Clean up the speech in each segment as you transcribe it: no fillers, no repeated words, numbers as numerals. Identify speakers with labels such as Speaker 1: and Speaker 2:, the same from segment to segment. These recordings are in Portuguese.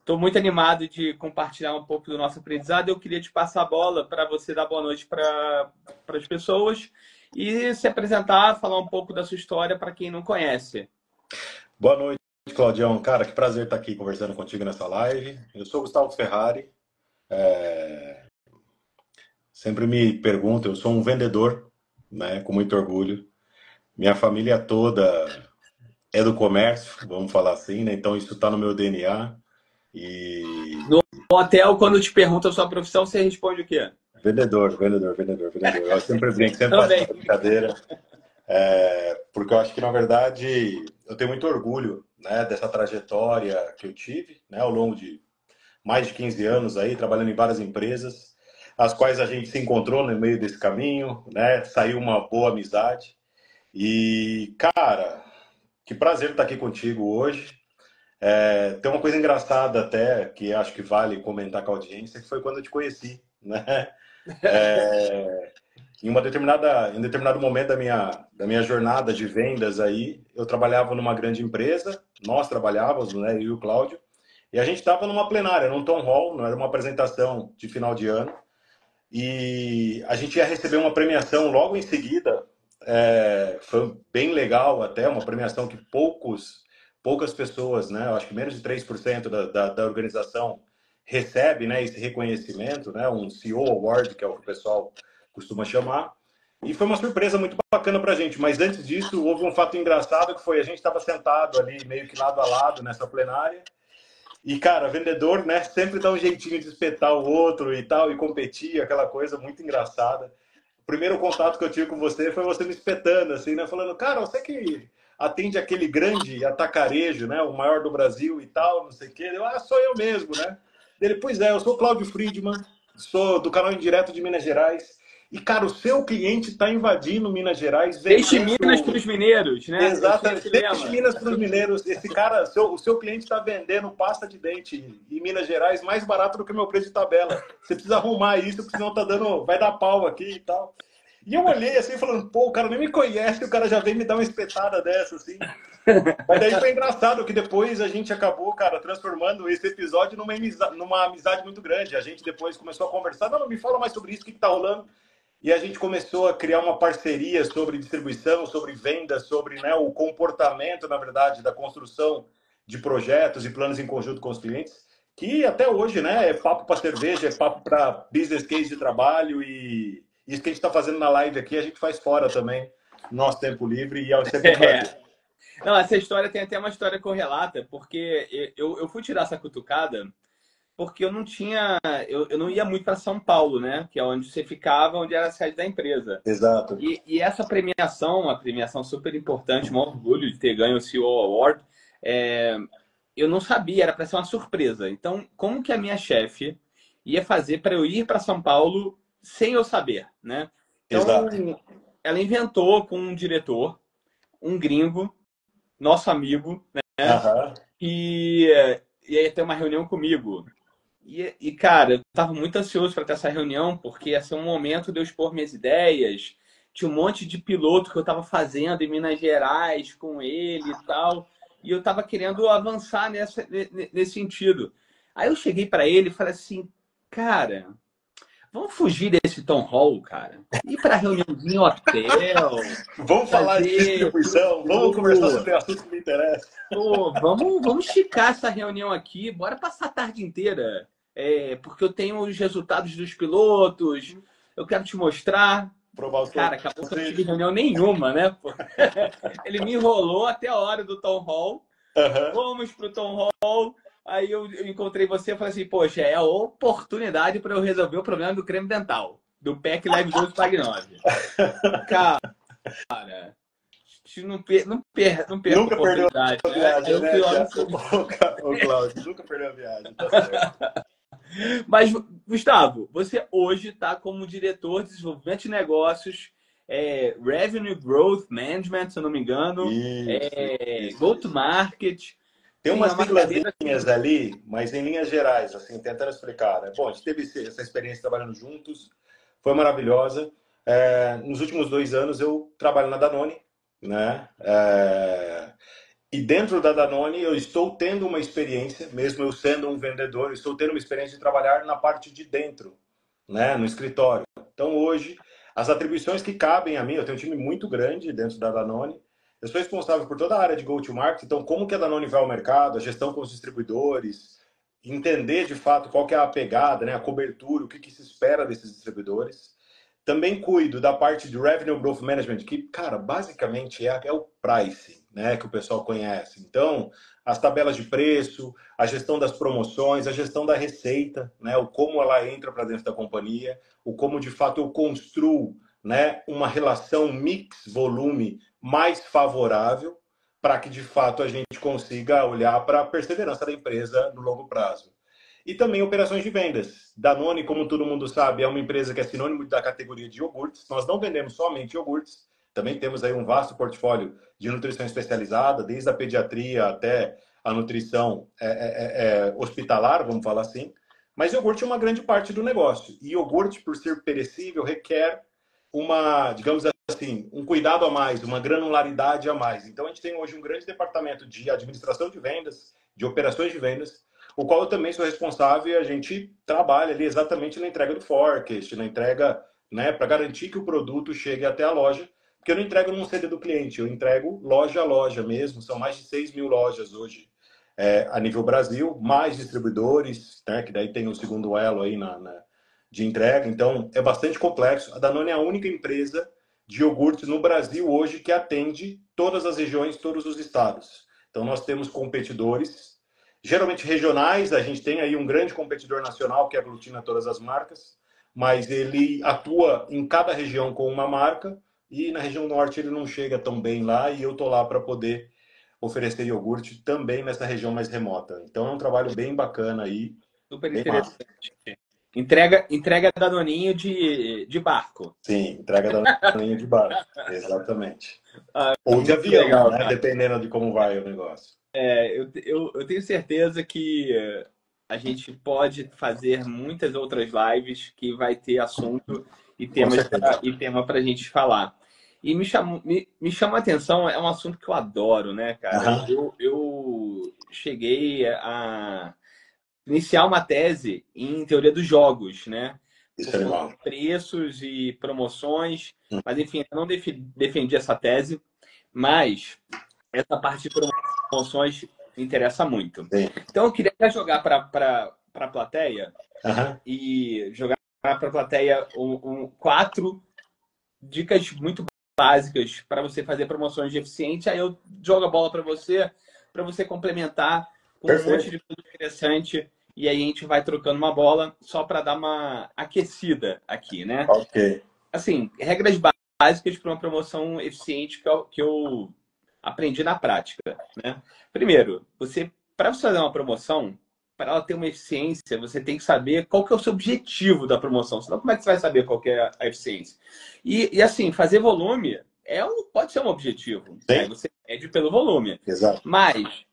Speaker 1: Estou muito animado de compartilhar um pouco do nosso aprendizado. Eu queria te passar a bola para você dar boa noite para as pessoas e se apresentar, falar um pouco da sua história para quem não conhece.
Speaker 2: Boa noite, Claudião. Cara, que prazer estar aqui conversando contigo nessa live. Eu sou Gustavo Ferrari. Sempre me pergunto, eu sou um vendedor, né, com muito orgulho. Minha família toda é do comércio, vamos falar assim, né? Então isso está no meu DNA. E
Speaker 1: No hotel, quando te perguntam a sua profissão, você responde o quê?
Speaker 2: vendedor. Eu sempre brinco, sempre faço
Speaker 1: Também.
Speaker 2: essa brincadeira, porque eu acho que, na verdade, eu tenho muito orgulho, né, dessa trajetória que eu tive, né, ao longo de mais de 15 anos aí, trabalhando em várias empresas, as quais a gente se encontrou no meio desse caminho, né? Saiu uma boa amizade. E, cara, que prazer estar aqui contigo hoje. Tem uma coisa engraçada até, que acho que vale comentar com a audiência, que foi quando eu te conheci, né? Em um determinado momento da minha jornada de vendas aí, eu trabalhava numa grande empresa, nós trabalhávamos, né, eu e o Cláudio, e a gente estava numa plenária, num town hall, não era uma apresentação de final de ano, e a gente ia receber uma premiação logo em seguida. Foi bem legal até, uma premiação que poucas pessoas, né, eu acho que menos de 3% da organização recebe, né, esse reconhecimento, né, um CEO Award, que é o que o pessoal costuma chamar. E foi uma surpresa muito bacana para a gente. Mas antes disso, houve um fato engraçado que foi a gente estava sentado ali meio que lado a lado nessa plenária. E, cara, vendedor, né, sempre dá um jeitinho de espetar o outro e tal, e competir, aquela coisa muito engraçada. O primeiro contato que eu tive com você foi você me espetando, assim, né, falando, cara, você que atende aquele grande atacarejo, né, o maior do Brasil e tal, não sei o quê. Sou eu mesmo, né? Ele, pois é, eu sou Cláudio Friedman, sou do canal Indireto de Minas Gerais. E, cara, o seu cliente está invadindo Minas Gerais
Speaker 1: Deixe Minas para
Speaker 2: vendendo.
Speaker 1: os mineiros, né? Eu tinha
Speaker 2: Exatamente.
Speaker 1: esse
Speaker 2: Deixe
Speaker 1: lema.
Speaker 2: Minas para os mineiros. Esse cara, o seu cliente está vendendo pasta de dente em Minas Gerais mais barato do que o meu preço de tabela. Você precisa arrumar isso, porque senão vai dar pau aqui e tal. E eu olhei assim, falando, pô, o cara nem me conhece, o cara já vem me dar uma espetada dessa, assim. Mas daí foi engraçado que depois a gente acabou, cara, transformando esse episódio numa amizade muito grande. A gente depois começou a conversar, não, me fala mais sobre isso, o que tá rolando? E a gente começou a criar uma parceria sobre distribuição, sobre venda, sobre, né, o comportamento, na verdade, da construção de projetos e planos em conjunto com os clientes, que até hoje, né, é papo para cerveja, é papo para business case de trabalho, e isso que a gente está fazendo na live aqui, a gente faz fora também, no nosso tempo livre, e é sempre um prazer.
Speaker 1: É. Não, essa história tem até uma história correlata, porque eu fui tirar essa cutucada porque eu não tinha, eu não ia muito para São Paulo, né? Que é onde você ficava, onde era a sede da empresa.
Speaker 2: Exato.
Speaker 1: E essa premiação, uma premiação super importante, um orgulho de ter ganho o CEO Award, é, eu não sabia, era para ser uma surpresa. Então, como que a minha chefe ia fazer para eu ir para São Paulo sem eu saber, né? Então,
Speaker 2: Exato.
Speaker 1: ela inventou com um diretor, um gringo, nosso amigo, né?
Speaker 2: Aham.
Speaker 1: E, e ia ter uma reunião comigo. Cara, eu estava muito ansioso para ter essa reunião, porque ia ser um momento de eu expor minhas ideias. Tinha um monte de piloto que eu estava fazendo em Minas Gerais com ele e tal. E eu estava querendo avançar nesse sentido. Aí eu cheguei para ele e falei assim, cara, vamos fugir desse Tom Hall, cara. Ir para reuniãozinha em hotel,
Speaker 2: Vamos falar de
Speaker 1: fazer
Speaker 2: distribuição, vamos conversar
Speaker 1: pô,
Speaker 2: sobre assuntos que me interessam.
Speaker 1: Pô, vamos esticar essa reunião aqui, bora passar a tarde inteira. Porque eu tenho os resultados dos pilotos, eu quero te mostrar.
Speaker 2: Provar os
Speaker 1: Cara, acabou que eu não tive
Speaker 2: conceitos.
Speaker 1: reunião nenhuma, né? Pô? Ele me enrolou até a hora do Tom Hall.
Speaker 2: Aham.
Speaker 1: Fomos pro Tom Hall. Aí eu encontrei você e falei assim, poxa, é a oportunidade para eu resolver o problema do creme dental, do PEC Leve 12 Pag 9. Cara, não perca a
Speaker 2: Nunca perdeu
Speaker 1: oportunidade,
Speaker 2: a
Speaker 1: né?
Speaker 2: viagem,
Speaker 1: Eu
Speaker 2: né,
Speaker 1: fui logo
Speaker 2: Thiago?
Speaker 1: cedo.
Speaker 2: Ô, Cláudio, nunca perdeu a viagem, tá certo.
Speaker 1: Mas, Gustavo, você hoje está como diretor de desenvolvimento de negócios, Revenue Growth Management, se eu não me engano,
Speaker 2: Isso.
Speaker 1: Go-to-Market.
Speaker 2: Tem
Speaker 1: Sim, é
Speaker 2: umas
Speaker 1: uma carreira
Speaker 2: siglazinhas ali, mas em linhas gerais, assim, tentando explicar, né? Bom, a gente teve essa experiência trabalhando juntos, foi maravilhosa. Nos últimos 2 anos eu trabalho na Danone, né? E dentro da Danone, eu estou tendo uma experiência, mesmo eu sendo um vendedor, eu estou tendo uma experiência de trabalhar na parte de dentro, né, no escritório. Então, hoje, as atribuições que cabem a mim, eu tenho um time muito grande dentro da Danone, eu sou responsável por toda a área de go-to-market, então como que a Danone vai ao mercado, a gestão com os distribuidores, entender de fato qual que é a pegada, né, a cobertura, o que, que se espera desses distribuidores. Também cuido da parte de Revenue Growth Management, que, cara, basicamente é o pricing, né, que o pessoal conhece. Então, as tabelas de preço, a gestão das promoções, a gestão da receita, né, o como ela entra para dentro da companhia, o como de fato eu construo, né, uma relação mix-volume mais favorável para que de fato a gente consiga olhar para a perseverança da empresa no longo prazo. E também operações de vendas. Danone, como todo mundo sabe, é uma empresa que é sinônimo da categoria de iogurtes. Nós não vendemos somente iogurtes, também temos aí um vasto portfólio de nutrição especializada, desde a pediatria até a nutrição hospitalar, vamos falar assim. Mas iogurte é uma grande parte do negócio. E iogurte, por ser perecível, requer uma, digamos assim, um cuidado a mais, uma granularidade a mais. Então, a gente tem hoje um grande departamento de administração de vendas, de operações de vendas, o qual eu também sou responsável e a gente trabalha ali exatamente na entrega do forecast, na entrega, né, para garantir que o produto chegue até a loja, porque eu não entrego num CD do cliente, eu entrego loja a loja mesmo, são mais de 6 mil lojas hoje a nível Brasil, mais distribuidores, né, que daí tem o segundo elo aí de entrega, então é bastante complexo. A Danone é a única empresa de iogurte no Brasil hoje que atende todas as regiões, todos os estados. Então nós temos competidores geralmente regionais, a gente tem aí um grande competidor nacional que aglutina todas as marcas, mas ele atua em cada região com uma marca e na região norte ele não chega tão bem lá e eu tô lá para poder oferecer iogurte também nessa região mais remota. Então é um trabalho bem bacana aí,
Speaker 1: Super
Speaker 2: bem massa.
Speaker 1: interessante. Entrega Danoninho de barco.
Speaker 2: Sim, entrega da linha de barco, exatamente.
Speaker 1: Ah,
Speaker 2: Ou de
Speaker 1: muito
Speaker 2: avião,
Speaker 1: legal,
Speaker 2: né?
Speaker 1: cara.
Speaker 2: Dependendo de como vai o negócio.
Speaker 1: Eu tenho certeza que a gente pode fazer muitas outras lives que vai ter assunto e
Speaker 2: Com certeza.
Speaker 1: tema para a gente falar. E me chama a atenção, é um assunto que eu adoro, né, cara?
Speaker 2: Aham.
Speaker 1: Eu cheguei a iniciar uma tese em teoria dos jogos, né?
Speaker 2: Isso
Speaker 1: Por
Speaker 2: é
Speaker 1: conta
Speaker 2: animal.
Speaker 1: de preços e promoções. Mas, enfim, eu não defendi essa tese, mas essa parte de promoções me interessa muito.
Speaker 2: Sim.
Speaker 1: Então, eu queria até jogar para a plateia
Speaker 2: Aham.
Speaker 1: e jogar para a plateia quatro dicas muito básicas para você fazer promoções de eficiente. Aí eu jogo a bola para você complementar com um monte
Speaker 2: Perfeito.
Speaker 1: de coisa interessante. E aí a gente vai trocando uma bola só para dar uma aquecida aqui, né?
Speaker 2: Ok.
Speaker 1: Assim, regras básicas para uma promoção eficiente que eu aprendi na prática, né? Primeiro, para você fazer uma promoção, para ela ter uma eficiência, você tem que saber qual que é o seu objetivo da promoção. Senão, como é que você vai saber qual que é a eficiência? E assim, fazer volume pode ser um objetivo. Aí
Speaker 2: Sim,
Speaker 1: você mede pelo volume.
Speaker 2: exato.
Speaker 1: Mas,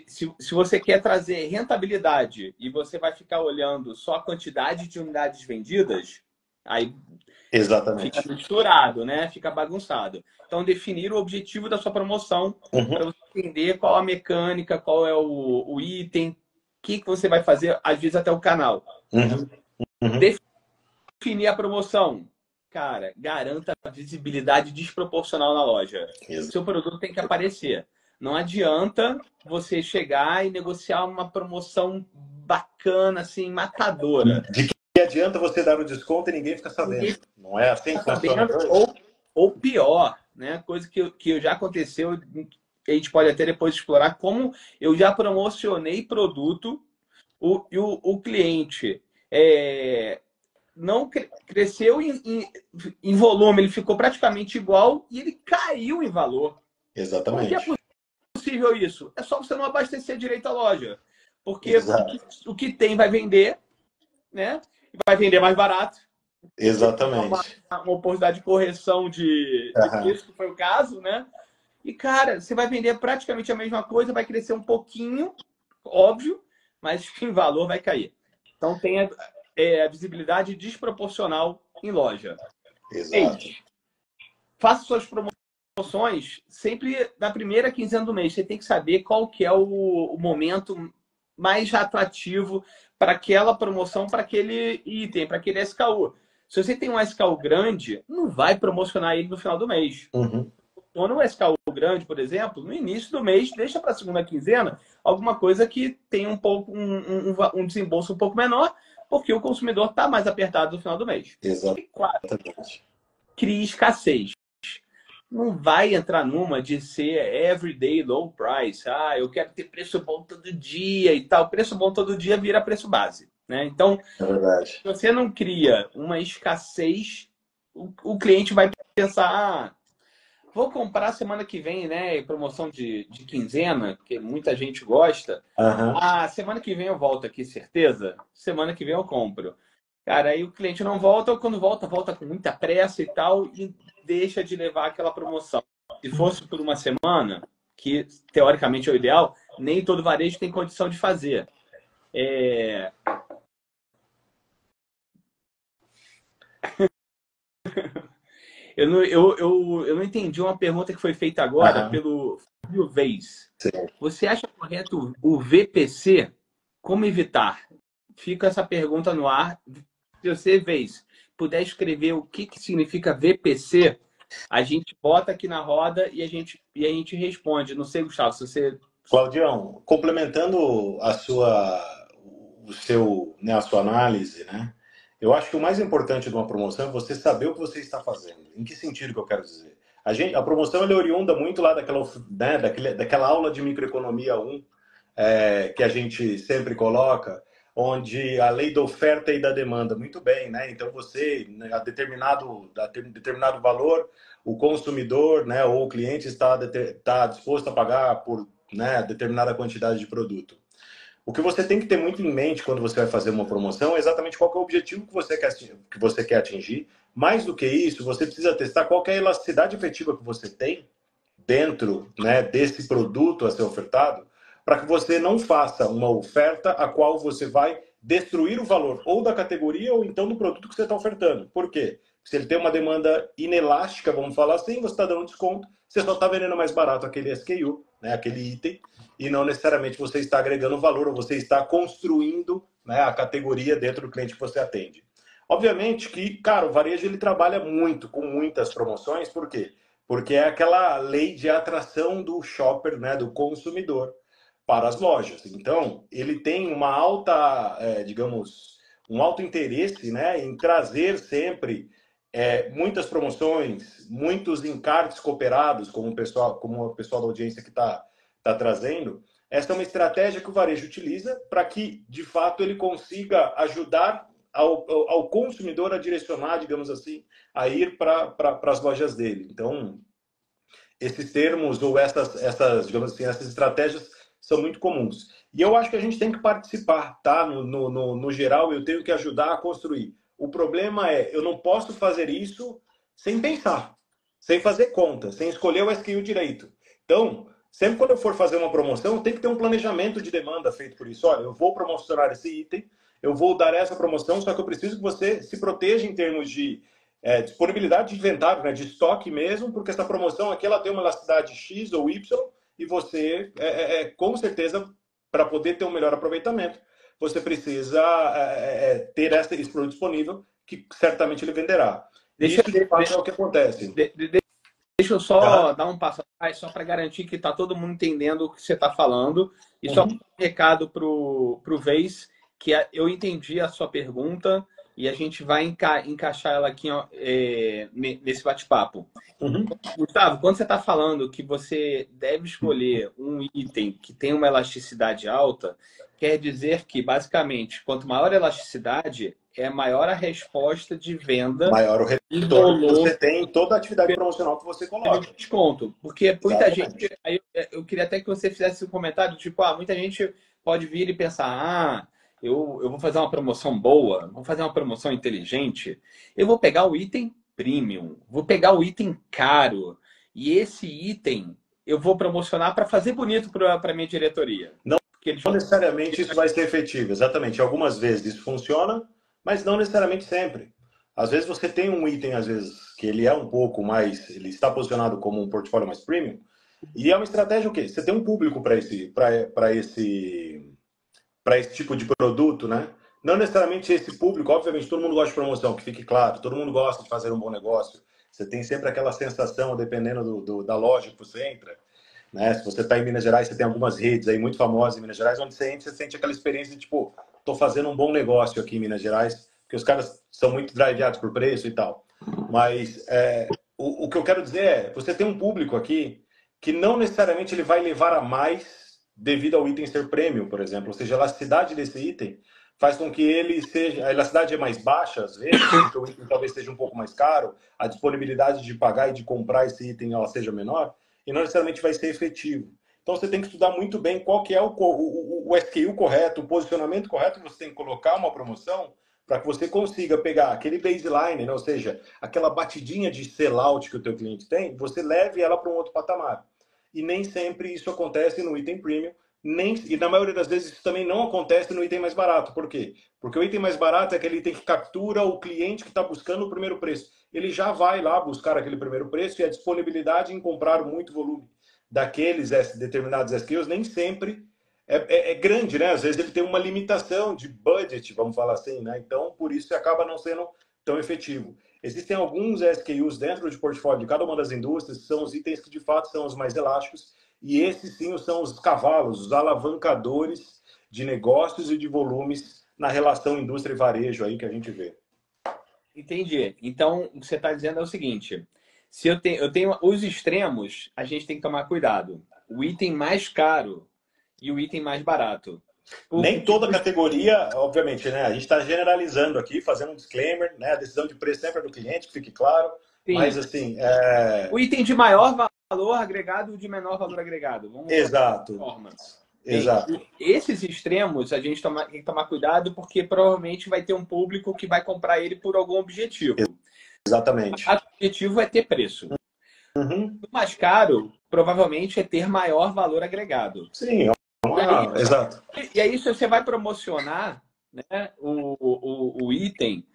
Speaker 1: se você quer trazer rentabilidade e você vai ficar olhando só a quantidade de unidades vendidas, aí fica
Speaker 2: Exatamente.
Speaker 1: misturado, né? Fica bagunçado. Então, definir o objetivo da sua promoção para
Speaker 2: Uhum.
Speaker 1: você entender qual a mecânica, qual é o item, o que você vai fazer, às vezes até o canal. Né?
Speaker 2: Uhum. Uhum.
Speaker 1: Definir a promoção. Cara, garanta a visibilidade desproporcional na loja. O seu produto tem que aparecer. Não adianta você chegar e negociar uma promoção bacana, assim, matadora.
Speaker 2: De que adianta você dar o desconto e ninguém fica
Speaker 1: Ninguém
Speaker 2: sabendo? Não é assim
Speaker 1: tá
Speaker 2: que funciona
Speaker 1: sabendo,
Speaker 2: hoje?
Speaker 1: ou pior, né? Coisa que já aconteceu, a gente pode até depois explorar, como eu já promocionei produto o cliente não cresceu em volume, ele ficou praticamente igual e ele caiu em valor. Como que é
Speaker 2: Exatamente.
Speaker 1: possível isso? É só você não abastecer direito a loja. Porque
Speaker 2: Exato.
Speaker 1: o que tem vai vender, né? Vai vender mais barato você tiver
Speaker 2: Exatamente.
Speaker 1: uma oportunidade de correção de
Speaker 2: Aham.
Speaker 1: preço, que foi o caso, né? E, cara, você vai vender praticamente a mesma coisa, vai crescer um pouquinho, óbvio, mas em valor vai cair. Então, tem a visibilidade desproporcional em loja.
Speaker 2: Exato.
Speaker 1: 3. Faça suas promoções promoções, sempre na primeira quinzena do mês, você tem que saber qual que é o momento mais atrativo para aquela promoção, para aquele item, para aquele SKU. Se você tem um SKU grande, não vai promocionar ele no final do mês.
Speaker 2: Uhum.
Speaker 1: Quando um SKU grande, por exemplo, no início do mês, deixa para a segunda quinzena alguma coisa que tem um pouco um desembolso um pouco menor, porque o consumidor está mais apertado no final do mês. E quatro,
Speaker 2: Exatamente.
Speaker 1: cria escassez. Não vai entrar numa de ser everyday low price. Ah, eu quero ter preço bom todo dia e tal. Preço bom todo dia vira preço base, né? Então,
Speaker 2: É verdade.
Speaker 1: se você não cria uma escassez, o cliente vai pensar, ah, vou comprar semana que vem, né? Promoção de quinzena, que muita gente gosta.
Speaker 2: Uhum.
Speaker 1: Ah, semana que vem eu volto aqui, certeza? Semana que vem eu compro. Cara, aí o cliente não volta, ou quando volta, volta com muita pressa e tal, e deixa de levar aquela promoção. Se fosse por uma semana, que teoricamente é o ideal, nem todo varejo tem condição de fazer. Eu não entendi uma pergunta que foi feita agora
Speaker 2: Uhum.
Speaker 1: pelo Fábio Vez.
Speaker 2: Sim.
Speaker 1: Você acha correto o VPC? Como evitar? Fica essa pergunta no ar. Se você, Vez, puder escrever o que significa VPC, a gente bota aqui na roda e a gente responde. Não sei, Gustavo, se você...
Speaker 2: Claudião, complementando a sua análise, né? Eu acho que o mais importante de uma promoção é você saber o que você está fazendo. Em que sentido que eu quero dizer? A promoção ela é oriunda muito lá daquela aula de microeconomia 1, que a gente sempre coloca, onde a lei da oferta e da demanda, muito bem, né? Então você, né, a determinado valor, o consumidor, né, ou o cliente está disposto a pagar por, né, determinada quantidade de produto. O que você tem que ter muito em mente quando você vai fazer uma promoção é exatamente qual é o objetivo que você quer atingir. Mais do que isso, você precisa testar qual é a elasticidade efetiva que você tem dentro, né, desse produto a ser ofertado, para que você não faça uma oferta a qual você vai destruir o valor ou da categoria ou então do produto que você está ofertando. Por quê? Se ele tem uma demanda inelástica, vamos falar assim, você está dando desconto, você só está vendendo mais barato aquele SKU, né, aquele item, e não necessariamente você está agregando valor ou você está construindo, né, a categoria dentro do cliente que você atende. Obviamente que, cara, o varejo ele trabalha muito com muitas promoções, por quê? Porque é aquela lei de atração do shopper, né, do consumidor para as lojas. Então, ele tem uma alta, digamos, um alto interesse, né, em trazer sempre muitas promoções, muitos encartes cooperados, como o pessoal da audiência que está trazendo. Essa é uma estratégia que o varejo utiliza para que, de fato, ele consiga ajudar ao consumidor a direcionar, digamos assim, a ir para as lojas dele. Então, esses termos ou digamos assim, essas estratégias são muito comuns. E eu acho que a gente tem que participar, tá? No geral, eu tenho que ajudar a construir. O problema é, eu não posso fazer isso sem pensar, sem fazer conta, sem escolher o SKU direito. Então, sempre quando eu for fazer uma promoção, tem que ter um planejamento de demanda feito por isso. Olha, eu vou promocionar esse item, eu vou dar essa promoção, só que eu preciso que você se proteja em termos de disponibilidade de inventário, né, de estoque mesmo, porque essa promoção aqui ela tem uma elasticidade X ou Y e você, com certeza, para poder ter um melhor aproveitamento, você precisa ter esse produto disponível, que certamente ele venderá.
Speaker 1: Deixa,
Speaker 2: Isso, de fato, é o que acontece.
Speaker 1: deixa eu só dar um passo atrás, só para garantir que está todo mundo entendendo o que você está falando. E só um recado para o Vez, que eu entendi a sua pergunta e a gente vai encaixar ela aqui nesse bate-papo. Gustavo, quando você está falando que você deve escolher um item que tem uma elasticidade alta, quer dizer que, basicamente, quanto maior a elasticidade, é maior a resposta de venda
Speaker 2: maior o retorno que você tem em toda a atividade promocional que você coloca.
Speaker 1: Desconto. Porque muita
Speaker 2: Exatamente.
Speaker 1: gente... Aí eu queria até que você fizesse um comentário, tipo, muita gente pode vir e pensar, eu vou fazer uma promoção boa, vou fazer uma promoção inteligente, eu vou pegar o item premium, vou pegar o item caro, e esse item eu vou promocionar para fazer bonito para a minha diretoria.
Speaker 2: Não necessariamente isso vai ser efetivo, exatamente. Algumas vezes isso funciona, mas não necessariamente sempre. Às vezes você tem um item, às vezes, que ele é um pouco mais, ele está posicionado como um portfólio mais premium, e é uma estratégia o quê? Você tem um público para esse tipo de produto, né? Não necessariamente esse público, obviamente todo mundo gosta de promoção, que fique claro, todo mundo gosta de fazer um bom negócio. Você tem sempre aquela sensação, dependendo da loja que você entra, né? Se você está em Minas Gerais, você tem algumas redes aí muito famosas em Minas Gerais, onde você entra, você sente aquela experiência de, tipo, tô fazendo um bom negócio aqui em Minas Gerais, porque os caras são muito driveados por preço e tal. Mas o que eu quero dizer é, você tem um público aqui que não necessariamente ele vai levar a mais devido ao item ser premium, por exemplo. Ou seja, a elasticidade desse item faz com que ele seja... A elasticidade é mais baixa, às vezes, porque o item talvez seja um pouco mais caro, a disponibilidade de pagar e de comprar esse item ela seja menor, e não necessariamente vai ser efetivo. Então você tem que estudar muito bem qual que é o SKU correto, o posicionamento correto que você tem que colocar uma promoção para que você consiga pegar aquele baseline, né? Ou seja, aquela batidinha de sellout que o teu cliente tem, você leve ela para um outro patamar. E nem sempre isso acontece no item premium, e na maioria das vezes isso também não acontece no item mais barato. Por quê? Porque o item mais barato é aquele item que captura o cliente que está buscando o primeiro preço. Ele já vai lá buscar aquele primeiro preço e a disponibilidade em comprar muito volume daqueles determinados SKUs nem sempre é grande, né? Às vezes ele tem uma limitação de budget, vamos falar assim, né? Então, por isso acaba não sendo tão efetivo. Existem alguns SKUs dentro de portfólio de cada uma das indústrias, que são os itens que de fato são os mais elásticos, e esses sim são os cavalos, os alavancadores de negócios e de volumes na relação indústria e varejo aí que a gente vê.
Speaker 1: Entendi. Então, o que você está dizendo é o seguinte: se eu tenho os extremos, a gente tem que tomar cuidado. O item mais caro e o item mais barato.
Speaker 2: Nem toda categoria, obviamente, né? A gente está generalizando aqui, fazendo um disclaimer, né? A decisão de preço sempre é do cliente, que fique claro.
Speaker 1: Sim.
Speaker 2: Mas assim,
Speaker 1: o item de maior valor agregado e o de menor valor agregado. Vamos
Speaker 2: Exato.
Speaker 1: Forma.
Speaker 2: Exato.
Speaker 1: Esses extremos a gente tem que tomar cuidado, porque provavelmente vai ter um público que vai comprar ele por algum objetivo.
Speaker 2: Exatamente.
Speaker 1: O objetivo é ter preço.
Speaker 2: Uhum.
Speaker 1: O mais caro, provavelmente, é ter maior valor agregado.
Speaker 2: Sim, exato.
Speaker 1: E aí, se você vai promocionar, né, o item,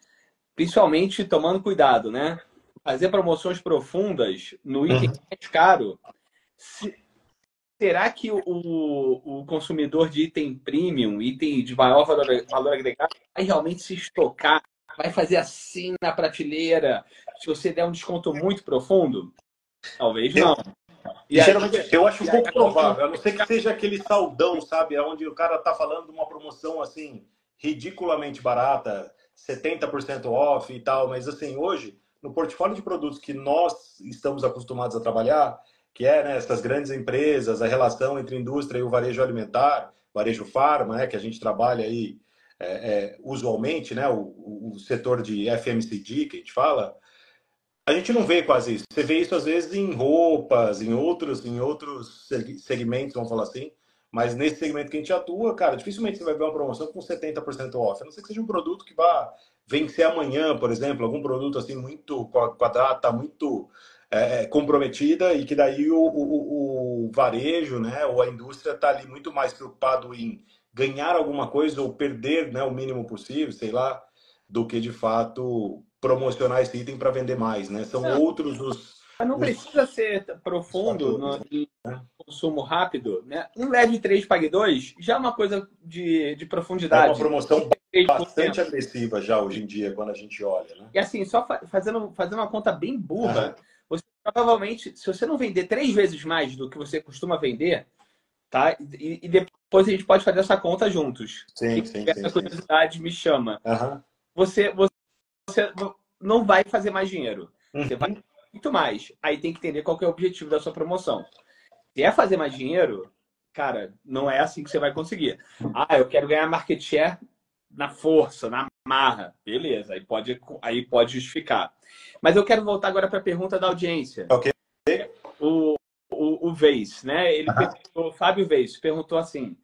Speaker 1: principalmente tomando cuidado, né? Fazer promoções profundas no item mais caro. Será que o consumidor de item premium, item de maior valor agregado, vai realmente se estocar? Vai fazer assim na prateleira se você der um desconto muito profundo? Talvez não.
Speaker 2: E geralmente eu acho um pouco provável, a não ser que seja aquele saldão, sabe? Onde o cara tá falando de uma promoção assim, ridiculamente barata, 70% off e tal, mas assim, hoje, no portfólio de produtos que nós estamos acostumados a trabalhar, que é, né, essas grandes empresas, a relação entre indústria e o varejo alimentar, varejo farma, né, que a gente trabalha aí usualmente, né, o setor de FMCG que a gente fala, a gente não vê quase isso. Você vê isso às vezes em roupas, em outros segmentos, vamos falar assim. Mas nesse segmento que a gente atua, cara, dificilmente você vai ver uma promoção com 70% off. A não ser que seja um produto que vá vencer amanhã, por exemplo, algum produto assim muito com a data muito comprometida e que daí o varejo, né, ou a indústria está ali muito mais preocupado em ganhar alguma coisa ou perder, né, o mínimo possível, sei lá, do que de fato promocionar esse item para vender mais, né? São outros os...
Speaker 1: Mas não precisa ser profundo no consumo rápido, né? Um leve 3, pague 2 já é uma coisa de profundidade.
Speaker 2: É uma promoção bastante agressiva já hoje em dia, quando a gente olha, né?
Speaker 1: E assim, só fazendo uma conta bem burra, você provavelmente, se você não vender 3 vezes mais do que você costuma vender, tá? E depois a gente pode fazer essa conta juntos.
Speaker 2: Sim,
Speaker 1: essa curiosidade me chama. Você não vai fazer mais dinheiro. Você vai muito mais. Aí tem que entender qual que é o objetivo da sua promoção. Se é fazer mais dinheiro, cara, não é assim que você vai conseguir. Ah, eu quero ganhar market share na força, na marra. Beleza, aí pode justificar. Mas eu quero voltar agora para a pergunta da audiência.
Speaker 2: Ok.
Speaker 1: O Veiz, né? Ele perguntou, Fábio Veiz, perguntou assim: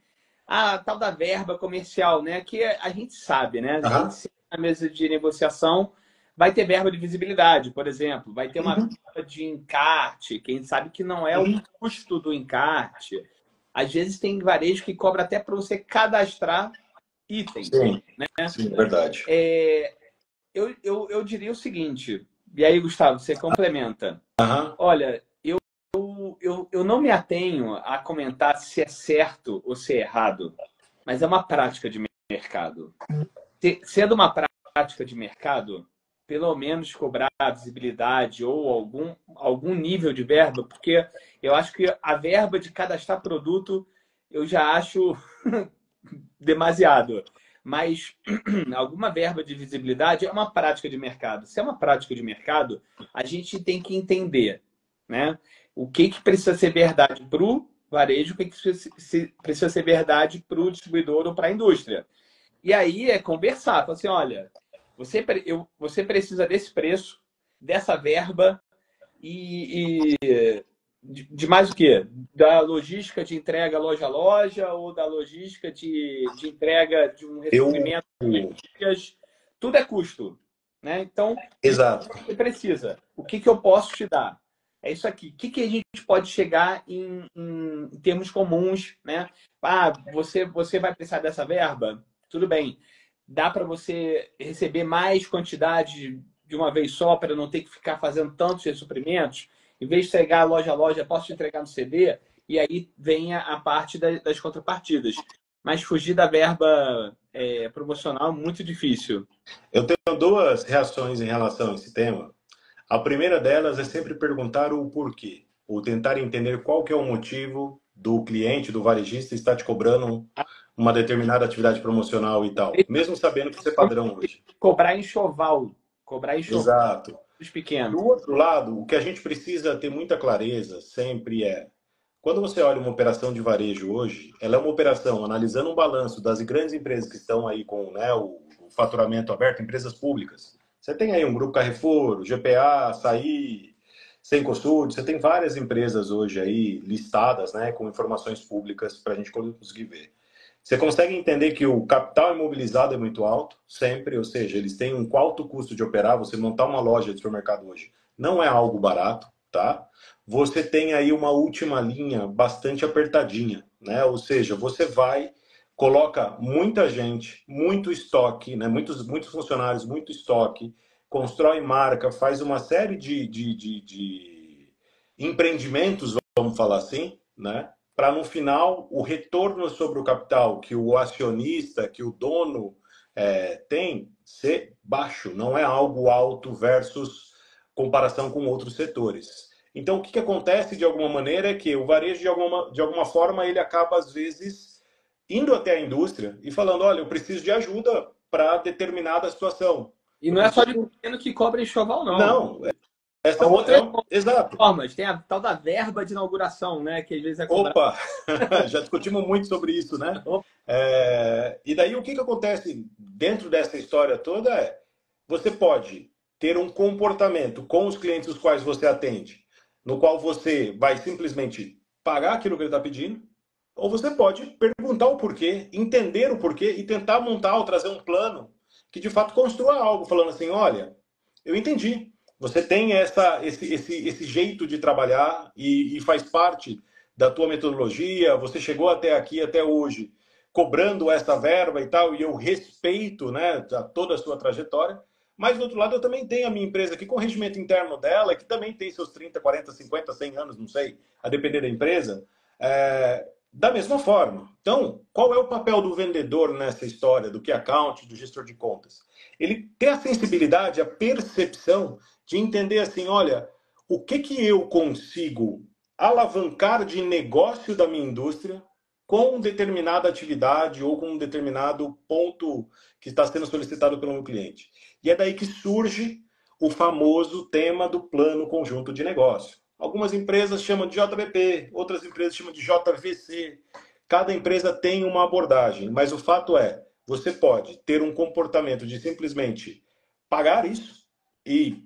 Speaker 1: a tal da verba comercial, né? Que a gente sabe, né? A gente na mesa de negociação vai ter verba de visibilidade, por exemplo, vai ter uma verba de encarte, quem sabe que não é o custo do encarte. Às vezes tem varejo que cobra até para você cadastrar itens.
Speaker 2: Sim,
Speaker 1: né?
Speaker 2: Sim, verdade.
Speaker 1: eu diria o seguinte, e aí, Gustavo, você complementa.
Speaker 2: Aham.
Speaker 1: Olha, eu não me atenho a comentar se é certo ou se é errado, mas é uma prática de mercado. Sendo uma prática de mercado, pelo menos cobrar visibilidade ou algum nível de verba, porque eu acho que a verba de cadastrar produto eu já acho demasiado. Mas alguma verba de visibilidade é uma prática de mercado. Se é uma prática de mercado, a gente tem que entender, né? O que precisa ser verdade para o varejo, o que precisa ser verdade para o distribuidor ou para a indústria. E aí é conversar, falar assim, olha, você precisa desse preço, dessa verba de mais o quê? Da logística de entrega loja a loja ou da logística de entrega de um
Speaker 2: Eu,
Speaker 1: recebimento de dias. Tudo é custo, né? Então, o que
Speaker 2: exato.
Speaker 1: você precisa? O que eu posso te dar? É isso aqui. O que a gente pode chegar em termos comuns, né? Ah, você vai precisar dessa verba? Tudo bem. Dá para você receber mais quantidade de uma vez só para não ter que ficar fazendo tantos suprimentos? Em vez de entregar loja a loja, posso te entregar no CD? E aí vem a parte das contrapartidas. Mas fugir da verba promocional é muito difícil.
Speaker 2: Eu tenho duas reações em relação a esse tema. A primeira delas é sempre perguntar o porquê, ou tentar entender qual que é o motivo do cliente, do varejista, estar te cobrando uma determinada atividade promocional e tal, mesmo sabendo que isso é padrão hoje.
Speaker 1: Cobrar enxoval. Cobrar enxoval
Speaker 2: Exato.
Speaker 1: dos pequenos.
Speaker 2: Do outro lado, o que a gente precisa ter muita clareza sempre é, quando você olha uma operação de varejo hoje, ela é uma operação analisando um balanço das grandes empresas que estão aí com, né, o faturamento aberto, empresas públicas. Você tem aí um Grupo Carrefour, o GPA, Açaí, Cencosud, você tem várias empresas hoje aí listadas, né, com informações públicas para a gente conseguir ver. Você consegue entender que o capital imobilizado é muito alto, sempre, ou seja, eles têm um alto custo de operar. Você montar uma loja de supermercado hoje não é algo barato, tá? Você tem aí uma última linha bastante apertadinha, né? Ou seja, você vai, coloca muita gente, muito estoque, né? Muitos funcionários, muito estoque, constrói marca, faz uma série de empreendimentos, vamos falar assim, né? Para no final o retorno sobre o capital que o acionista, que o dono tem, ser baixo, não é algo alto versus comparação com outros setores. Então, o que acontece de alguma maneira é que o varejo, de alguma forma, ele acaba, às vezes, indo até a indústria e falando, olha, eu preciso de ajuda para determinada situação.
Speaker 1: E
Speaker 2: Eu
Speaker 1: não é só de
Speaker 2: preciso...
Speaker 1: pequeno que cobra enxoval, não.
Speaker 2: Não, essa
Speaker 1: São outras
Speaker 2: exato.
Speaker 1: formas. Tem a tal da verba de inauguração, né? Que às vezes é cobrada.
Speaker 2: Opa, já discutimos muito sobre isso, né? E daí o que acontece dentro dessa história toda é, você pode ter um comportamento com os clientes os quais você atende, no qual você vai simplesmente pagar aquilo que ele está pedindo, ou você pode perguntar o porquê, entender o porquê e tentar montar ou trazer um plano que de fato construa algo, falando assim, olha, eu entendi, você tem esse jeito de trabalhar e faz parte da tua metodologia, você chegou até aqui, até hoje, cobrando essa verba e tal, e eu respeito, né, toda a sua trajetória, mas do outro lado eu também tenho a minha empresa aqui com o regimento interno dela, que também tem seus 30, 40, 50, 100 anos, não sei, a depender da empresa, da mesma forma. Então, qual é o papel do vendedor nessa história, do key account, do gestor de contas? Ele ter a sensibilidade, a percepção de entender assim, olha, o que eu consigo alavancar de negócio da minha indústria com determinada atividade ou com um determinado ponto que está sendo solicitado pelo meu cliente. E é daí que surge o famoso tema do plano conjunto de negócio. Algumas empresas chamam de JBP, outras empresas chamam de JVC. Cada empresa tem uma abordagem, mas o fato é, você pode ter um comportamento de simplesmente pagar isso e,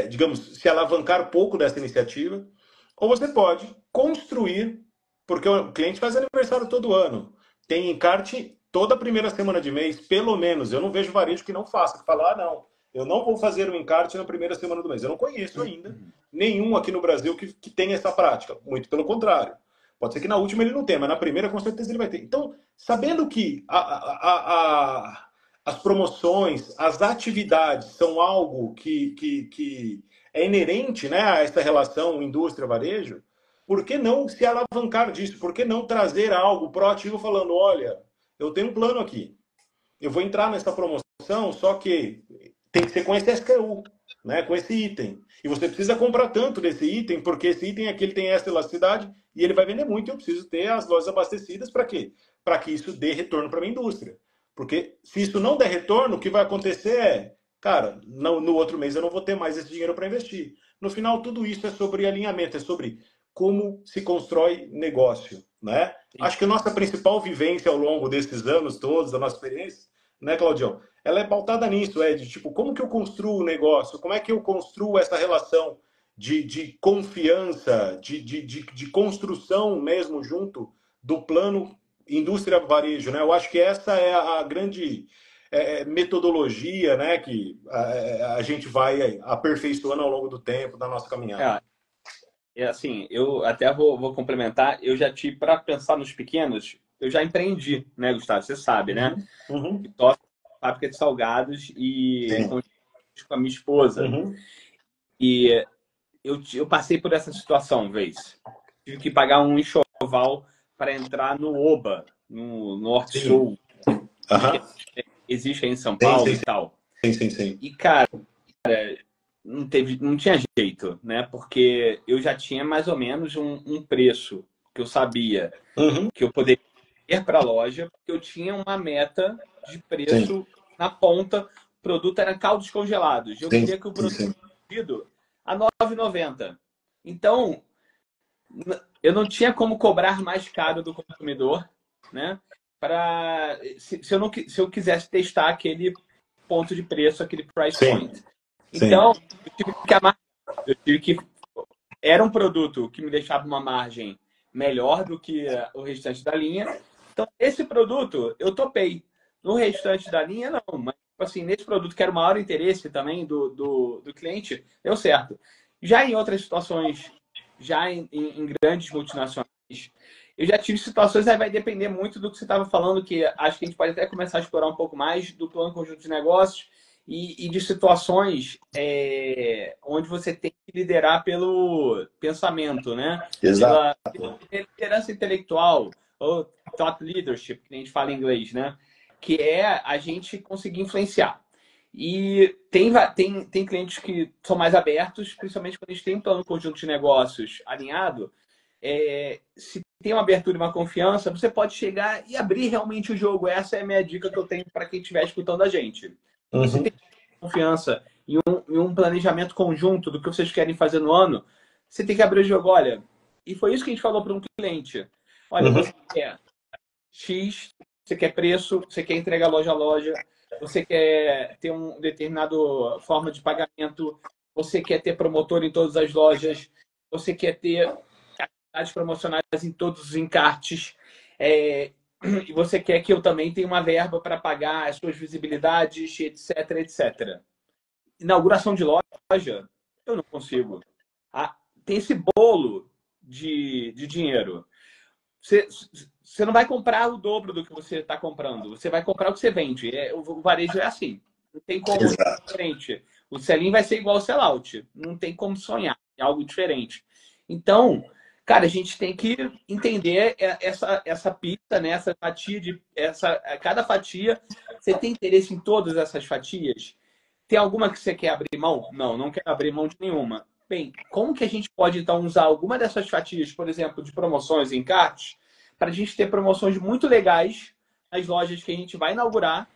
Speaker 2: digamos, se alavancar pouco dessa iniciativa, ou você pode construir, porque o cliente faz aniversário todo ano, tem encarte toda a primeira semana de mês, pelo menos. Eu não vejo varejo que não faça, que fala, não, eu não vou fazer o encarte na primeira semana do mês. Eu não conheço ainda nenhum aqui no Brasil que tenha essa prática. Muito pelo contrário. Pode ser que na última ele não tenha, mas na primeira com certeza ele vai ter. Então, sabendo que as promoções, as atividades são algo que é inerente, né, a essa relação indústria-varejo, por que não se alavancar disso? Por que não trazer algo proativo falando, olha, eu tenho um plano aqui, eu vou entrar nessa promoção, só que tem que ser com esse SKU, né, com esse item. E você precisa comprar tanto desse item, porque esse item aqui ele tem essa elasticidade e ele vai vender muito, e eu preciso ter as lojas abastecidas para quê? Para que isso dê retorno para a minha indústria. Porque se isso não der retorno, o que vai acontecer é, cara, no outro mês eu não vou ter mais esse dinheiro para investir. No final, tudo isso é sobre alinhamento, é sobre como se constrói negócio, né?
Speaker 1: Sim.
Speaker 2: Acho que a nossa principal vivência ao longo desses anos todos, da nossa experiência, né, Claudião? Ela é pautada nisso, de tipo, como que eu construo o negócio? Como é que eu construo essa relação de confiança, de construção mesmo junto do plano indústria-varejo, né? Eu acho que essa é a grande metodologia, né, que a gente vai aperfeiçoando ao longo do tempo da nossa caminhada.
Speaker 1: Assim, eu até vou complementar. Eu já tive, para pensar nos pequenos, eu já empreendi, né, Gustavo? Você sabe, né?
Speaker 2: Uhum.
Speaker 1: Toco fábrica de salgados e
Speaker 2: Sim.
Speaker 1: com a minha esposa.
Speaker 2: Uhum.
Speaker 1: E eu passei por essa situação, vez. Tive que pagar um enxoval para entrar no Oba, no Norte Sul, que existe aí em São Paulo e tal.
Speaker 2: Sim.
Speaker 1: E, cara, não tinha jeito, né? Porque eu já tinha mais ou menos um preço que eu sabia que eu poderia ir para a loja, porque eu tinha uma meta de preço na ponta. O produto era caldos congelados. Eu queria que o produto fosse vendido a R$ 9,90. Então, eu não tinha como cobrar mais caro do consumidor, né? Se eu quisesse testar aquele ponto de preço, aquele price point. Então, eu tive que amar. Era um produto que me deixava uma margem melhor do que o restante da linha. Então, esse produto eu topei. No restante da linha, não. Mas, assim, nesse produto que era o maior interesse também do cliente, deu certo. Já em outras situações, já em grandes multinacionais, eu já tive situações, aí vai depender muito do que você estava falando, que acho que a gente pode até começar a explorar um pouco mais do plano conjunto de negócios e de situações onde você tem que liderar pelo pensamento, né?
Speaker 2: Exato.
Speaker 1: Pela liderança intelectual, ou thought leadership, que a gente fala em inglês, né? Que é a gente conseguir influenciar. E tem clientes que são mais abertos, principalmente quando a gente tem um plano conjunto de negócios alinhado. Se tem uma abertura e uma confiança, você pode chegar e abrir realmente o jogo. Essa é a minha dica que eu tenho para quem estiver escutando a gente. Se tem confiança e um planejamento conjunto do que vocês querem fazer no ano, você tem que abrir o jogo. Olha, e foi isso que a gente falou para um cliente. Olha, você quer X, você quer preço, você quer entregar loja a loja, você quer ter um determinado forma de pagamento, você quer ter promotor em todas as lojas, você quer ter atividades promocionais em todos os encartes, e você quer que eu também tenha uma verba para pagar as suas visibilidades, etc, etc. Inauguração de loja, eu não consigo. Tem esse bolo de dinheiro. Você não vai comprar o dobro do que você está comprando. Você vai comprar o que você vende. O varejo é assim. Não tem como ser diferente. O sell-in vai ser igual ao sell-out. Não tem como sonhar. É algo diferente. Então, cara, a gente tem que entender essa pizza, né? Essa fatia cada fatia. Você tem interesse em todas essas fatias? Tem alguma que você quer abrir mão? Não, não quero abrir mão de nenhuma. Bem, como que a gente pode, então, usar alguma dessas fatias, por exemplo, de promoções em encartes, para a gente ter promoções muito legais nas lojas que a gente vai inaugurar,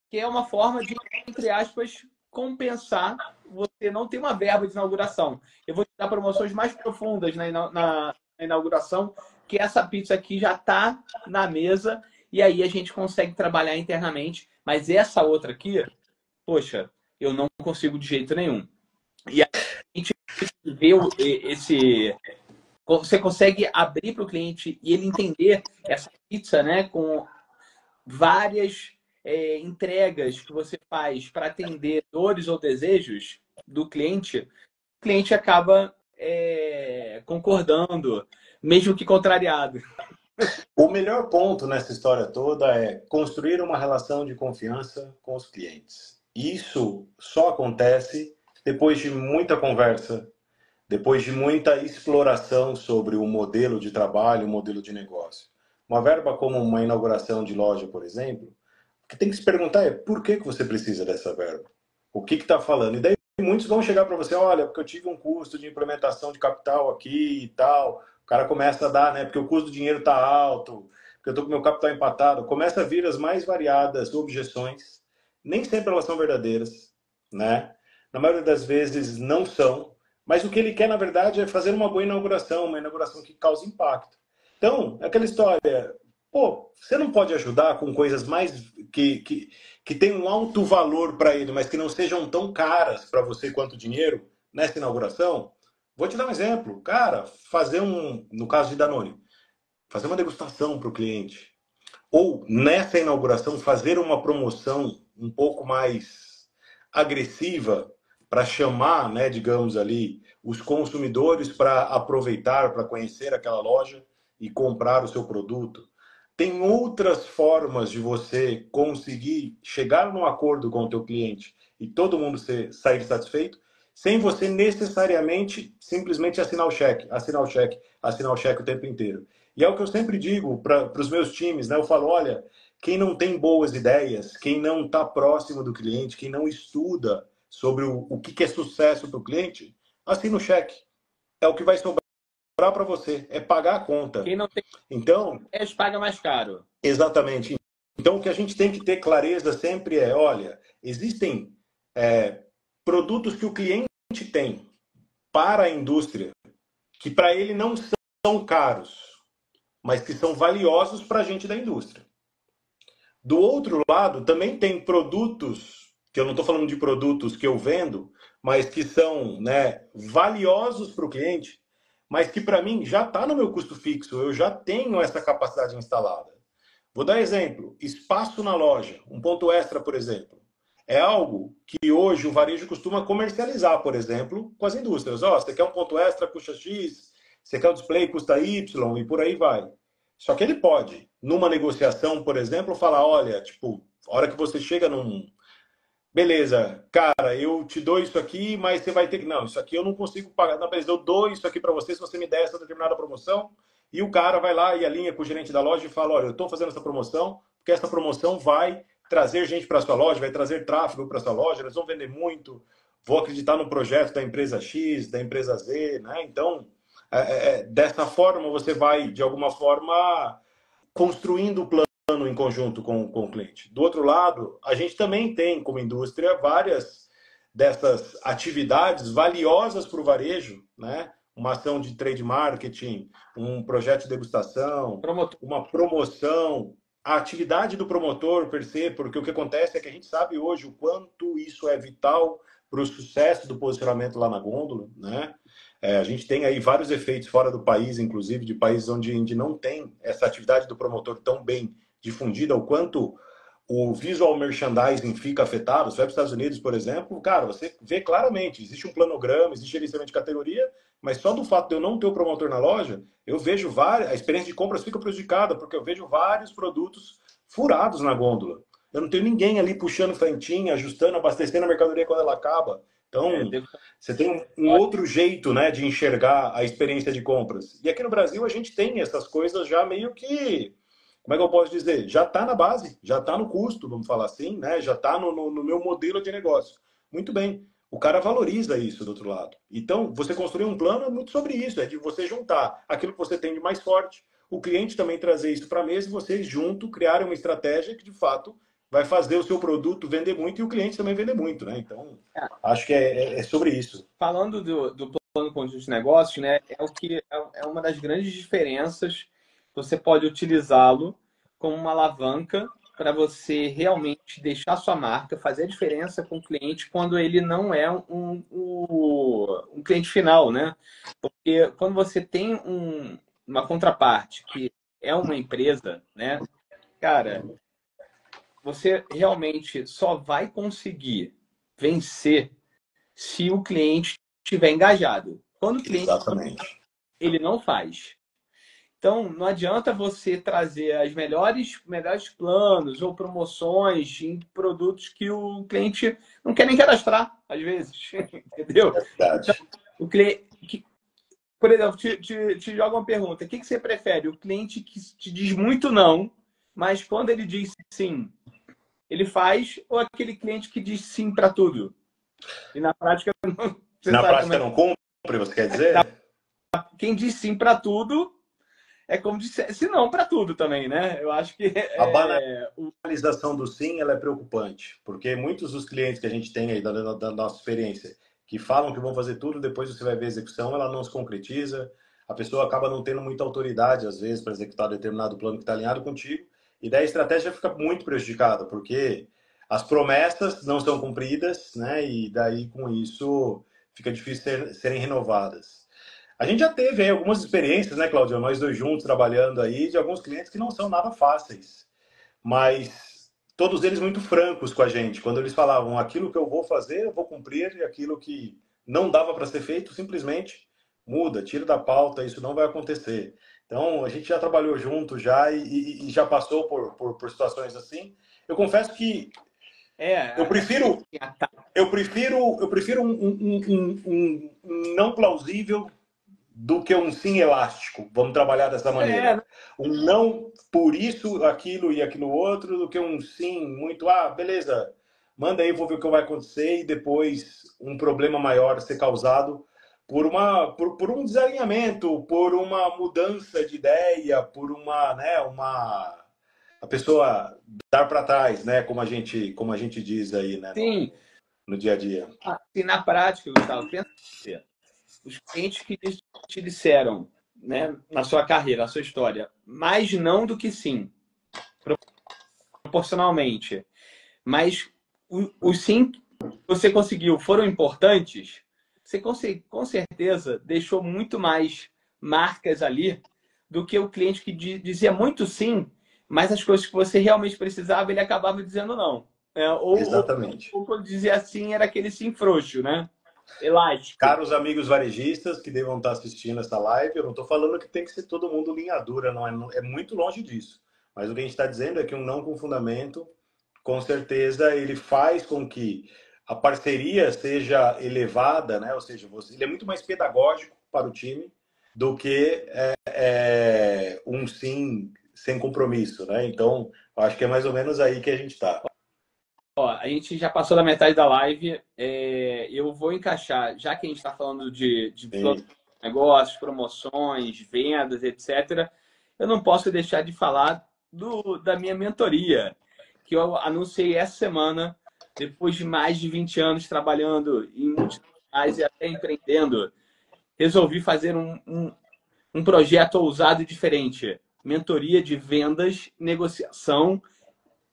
Speaker 1: que é uma forma de, entre aspas, compensar você não ter uma verba de inauguração. Eu vou te dar promoções mais profundas na inauguração, que essa pizza aqui já está na mesa, e aí a gente consegue trabalhar internamente. Mas essa outra aqui, poxa, eu não consigo de jeito nenhum. E a gente vê você consegue abrir para o cliente e ele entender essa pizza, né, com várias entregas que você faz para atender dores ou desejos do cliente, o cliente acaba concordando, mesmo que contrariado.
Speaker 2: O melhor ponto nessa história toda é construir uma relação de confiança com os clientes. Isso só acontece depois de muita conversa, depois de muita exploração sobre o modelo de trabalho, o modelo de negócio. Uma verba como uma inauguração de loja, por exemplo, o que tem que se perguntar é por que você precisa dessa verba? O que está falando? E daí muitos vão chegar para você, olha, porque eu tive um custo de implementação de capital aqui e tal. O cara começa a dar, né? Porque o custo do dinheiro está alto, porque eu estou com meu capital empatado. Começa a vir as mais variadas objeções. Nem sempre elas são verdadeiras, né? Na maioria das vezes não são. Mas o que ele quer, na verdade, é fazer uma inauguração que cause impacto. Então, é aquela história, pô, você não pode ajudar com coisas mais que tem um alto valor para ele, mas que não sejam tão caras para você quanto dinheiro nessa inauguração? Vou te dar um exemplo. Cara, fazer no caso de Danone, fazer uma degustação para o cliente. Ou nessa inauguração, fazer uma promoção um pouco mais agressiva para chamar, né, digamos ali, os consumidores para aproveitar, para conhecer aquela loja e comprar o seu produto. Tem outras formas de você conseguir chegar num acordo com o teu cliente e todo mundo sair satisfeito, sem você necessariamente simplesmente assinar o cheque, assinar o cheque, assinar o cheque o tempo inteiro. E é o que eu sempre digo para os meus times, né? Eu falo, olha, quem não tem boas ideias, quem não está próximo do cliente, quem não estuda sobre o que é sucesso para o cliente, assina o cheque. É o que vai sobrar para você, é pagar a conta.
Speaker 1: Quem não tem
Speaker 2: Então,
Speaker 1: ideias paga mais caro.
Speaker 2: exatamente. Então, o que a gente tem que ter clareza sempre é, olha, existem produtos que o cliente tem para a indústria que para ele não são caros, mas que são valiosos para a gente da indústria. Do outro lado, também tem produtos, que eu não estou falando de produtos que eu vendo, mas que são, né, valiosos para o cliente, mas que para mim já está no meu custo fixo, eu já tenho essa capacidade instalada. Vou dar exemplo: espaço na loja, um ponto extra, por exemplo. É algo que hoje o varejo costuma comercializar, por exemplo, com as indústrias. Ó, você quer um ponto extra, custa X, você quer um display, custa Y, e por aí vai. Só que ele pode, numa negociação, por exemplo, falar, olha, tipo, a hora que você chega num... Beleza, cara, eu te dou isso aqui, mas você vai ter que... Não, isso aqui eu não consigo pagar. Não, beleza, eu dou isso aqui para você se você me der essa determinada promoção. E o cara vai lá e alinha com o gerente da loja e fala, olha, eu estou fazendo essa promoção, porque essa promoção vai trazer gente para sua loja, vai trazer tráfego para sua loja, eles vão vender muito, vou acreditar no projeto da empresa X, da empresa Z, né? Então, dessa forma, você vai, de alguma forma, construindo o plano em conjunto com o cliente. Do outro lado, a gente também tem, como indústria, várias dessas atividades valiosas para o varejo, né? Uma ação de trade marketing, um projeto de degustação,
Speaker 1: Promotor.
Speaker 2: uma promoção, a atividade do promotor per se, porque o que acontece é que a gente sabe hoje o quanto isso é vital para o sucesso do posicionamento lá na gôndola, né? A gente tem aí vários efeitos fora do país, inclusive de países onde não tem essa atividade do promotor tão bem difundida, o quanto o visual merchandising fica afetado. Você vai para os Estados Unidos, por exemplo, cara, você vê claramente, existe um planograma, existe gerenciamento de categoria, mas só do fato de eu não ter o promotor na loja, eu vejo a experiência de compras fica prejudicada, porque eu vejo vários produtos furados na gôndola. Eu não tenho ninguém ali puxando frentinha, ajustando, abastecendo a mercadoria quando ela acaba. Então,
Speaker 1: Devo...
Speaker 2: você tem um outro jeito, né, de enxergar a experiência de compras. E aqui no Brasil a gente tem essas coisas já meio que, como é que eu posso dizer? Já está na base, já está no custo, vamos falar assim, né? Já está no meu modelo de negócio. Muito bem. O cara valoriza isso do outro lado. Então, você construir um plano é muito sobre isso, é de você juntar aquilo que você tem de mais forte, o cliente também trazer isso para a mesa e vocês junto criarem uma estratégia que de fato vai fazer o seu produto vender muito e o cliente também vender muito, né? Então, acho que é sobre isso.
Speaker 1: Falando do plano conjunto de negócios, né, é o que é uma das grandes diferenças. Você pode utilizá-lo como uma alavanca para você realmente deixar sua marca, fazer a diferença com o cliente quando ele não é um cliente final, né? Porque quando você tem uma contraparte que é uma empresa, né, cara, você realmente só vai conseguir vencer se o cliente estiver engajado. Quando o cliente
Speaker 2: Exatamente.
Speaker 1: ele não faz. Então, não adianta você trazer as melhores planos ou promoções em produtos que o cliente não quer nem cadastrar, às vezes. Entendeu? Então,
Speaker 2: Verdade.
Speaker 1: o cliente, por exemplo, te joga uma pergunta: o que você prefere? O cliente que te diz muito não, mas quando ele diz sim, ele faz, ou aquele cliente que diz sim para tudo? E na prática, você
Speaker 2: Na
Speaker 1: sabe como
Speaker 2: prática
Speaker 1: é.
Speaker 2: não cumpre, você quer dizer?
Speaker 1: Quem diz sim para tudo é como dissesse não para tudo também, né? Eu acho que
Speaker 2: A banalização do sim, ela é preocupante, porque muitos dos clientes que a gente tem aí da nossa experiência, que falam que vão fazer tudo, depois você vai ver a execução, ela não se concretiza, a pessoa acaba não tendo muita autoridade, às vezes, para executar determinado plano que está alinhado contigo, e daí a estratégia fica muito prejudicada, porque as promessas não são cumpridas, né? E daí, com isso, fica difícil serem renovadas. A gente já teve aí algumas experiências, né, Claudio? Nós dois juntos trabalhando aí, de alguns clientes que não são nada fáceis, mas todos eles muito francos com a gente. Quando eles falavam aquilo que eu vou fazer, eu vou cumprir, e aquilo que não dava para ser feito, simplesmente muda, tira da pauta, isso não vai acontecer. Então, a gente já trabalhou junto já e já passou por situações assim. Eu confesso que eu prefiro um não plausível do que um sim elástico. Vamos trabalhar dessa maneira.
Speaker 1: é,
Speaker 2: Um não por isso, aquilo e aquilo outro, do que um sim muito, beleza, manda aí, vou ver o que vai acontecer, e depois um problema maior ser causado por um desalinhamento, por uma mudança de ideia, por a pessoa dar para trás, né, como a gente diz aí, né,
Speaker 1: sim.
Speaker 2: no dia a dia.
Speaker 1: Assim, na prática, Gustavo, pensa você. Os clientes que te disseram, né, na sua carreira, na sua história, mais não do que sim, proporcionalmente. Mas os sim que você conseguiu foram importantes, você com certeza deixou muito mais marcas ali do que o cliente que dizia muito sim, mas as coisas que você realmente precisava, ele acabava dizendo não.
Speaker 2: Exatamente.
Speaker 1: Ou quando dizia sim, era aquele sim frouxo, né? Elástico.
Speaker 2: Caros amigos varejistas que devam estar assistindo essa live, eu não estou falando que tem que ser todo mundo linha dura, é muito longe disso. Mas o que a gente está dizendo é que um não com fundamento, com certeza, ele faz com que a parceria seja elevada, né? Ou seja, ele é muito mais pedagógico para o time do que um sim sem compromisso, né? Então, acho que é mais ou menos aí que a gente está.
Speaker 1: Ó, a gente já passou da metade da live. Eu vou encaixar, já que a gente está falando de plano de negócios, promoções, vendas, etc. Eu não posso deixar de falar da minha mentoria, que eu anunciei essa semana, depois de mais de 20 anos trabalhando em multinacionais e até empreendendo. Resolvi fazer um projeto ousado e diferente. Mentoria de vendas, negociação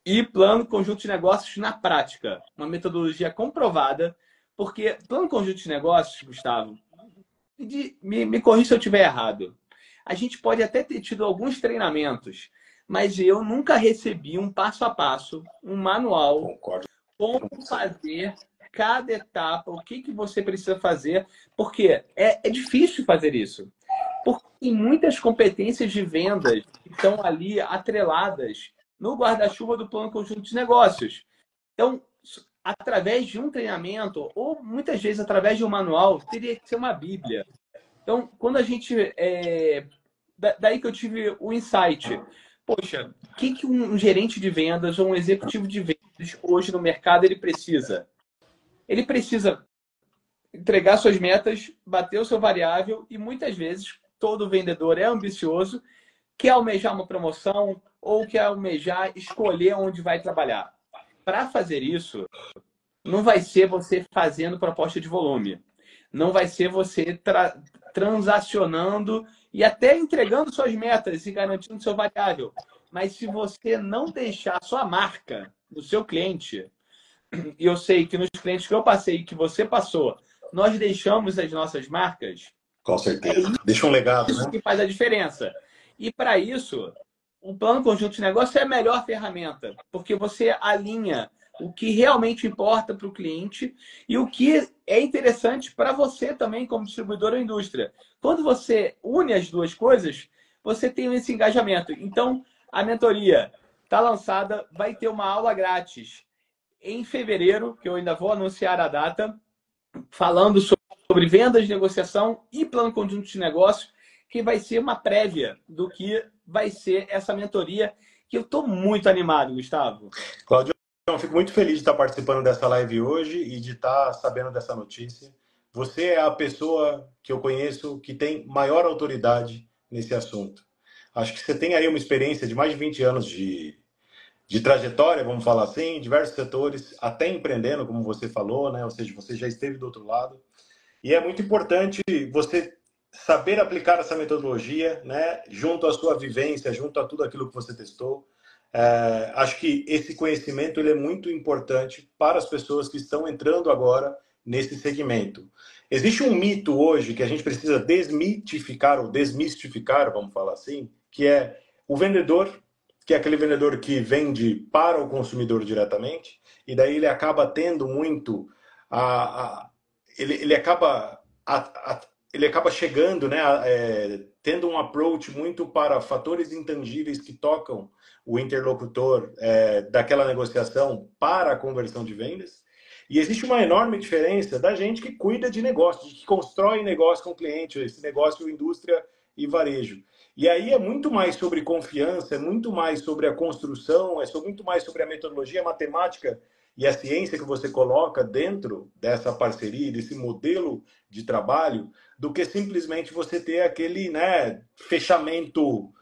Speaker 1: e plano conjunto de negócios na prática. Uma metodologia comprovada, porque plano conjunto de negócios, Gustavo, me corrija se eu estiver errado. A gente pode até ter tido alguns treinamentos, mas eu nunca recebi um passo a passo, um manual,
Speaker 2: Concordo
Speaker 1: como
Speaker 2: com você.
Speaker 1: fazer cada etapa, o que você precisa fazer, porque é difícil fazer isso. Porque tem muitas competências de vendas que estão ali atreladas no guarda-chuva do plano conjunto de negócios. Então, através de um treinamento, ou muitas vezes através de um manual, teria que ser uma bíblia. Então, quando a gente. Daí que eu tive o insight. Poxa, o que um gerente de vendas ou um executivo de vendas hoje no mercado ele precisa? Ele precisa entregar suas metas, bater o seu variável e muitas vezes todo vendedor é ambicioso, quer almejar uma promoção ou quer almejar escolher onde vai trabalhar. Para fazer isso, não vai ser você fazendo proposta de volume. Não vai ser você transacionando e até entregando suas metas e garantindo seu variável. Mas se você não deixar sua marca no seu cliente, e eu sei que nos clientes que eu passei, que você passou, nós deixamos as nossas marcas,
Speaker 2: Com certeza. Deixa um legado,
Speaker 1: isso
Speaker 2: né?
Speaker 1: que faz a diferença. E para isso, o plano conjunto de negócio é a melhor ferramenta, porque você alinha o que realmente importa para o cliente e o que é interessante para você também, como distribuidor ou indústria. Quando você une as duas coisas, você tem esse engajamento. Então, a mentoria está lançada, vai ter uma aula grátis em fevereiro, que eu ainda vou anunciar a data, falando sobre vendas, negociação e plano conjunto de negócio, que vai ser uma prévia do que vai ser essa mentoria, que eu estou muito animado, Gustavo.
Speaker 2: Claudio, eu fico muito feliz de estar participando dessa live hoje e de estar sabendo dessa notícia. Você é a pessoa que eu conheço que tem maior autoridade nesse assunto. Acho que você tem aí uma experiência de mais de 20 anos de trajetória, vamos falar assim, em diversos setores, até empreendendo, como você falou, né? Ou seja, você já esteve do outro lado. E é muito importante você saber aplicar essa metodologia, né? Junto à sua vivência, junto a tudo aquilo que você testou. Acho que esse conhecimento ele é muito importante para as pessoas que estão entrando agora nesse segmento. Existe um mito hoje que a gente precisa desmitificar ou desmistificar, vamos falar assim, que é o vendedor, que é aquele vendedor que vende para o consumidor diretamente, e daí ele acaba tendo muito ele acaba chegando, né, tendo um approach muito para fatores intangíveis que tocam o interlocutor daquela negociação para a conversão de vendas. E existe uma enorme diferença da gente que cuida de negócio, que constrói negócio com o cliente, esse negócio indústria e varejo. E aí é muito mais sobre confiança, é muito mais sobre a construção, muito mais sobre a metodologia, a matemática e a ciência que você coloca dentro dessa parceria, desse modelo de trabalho, do que simplesmente você ter aquele, né, fechamento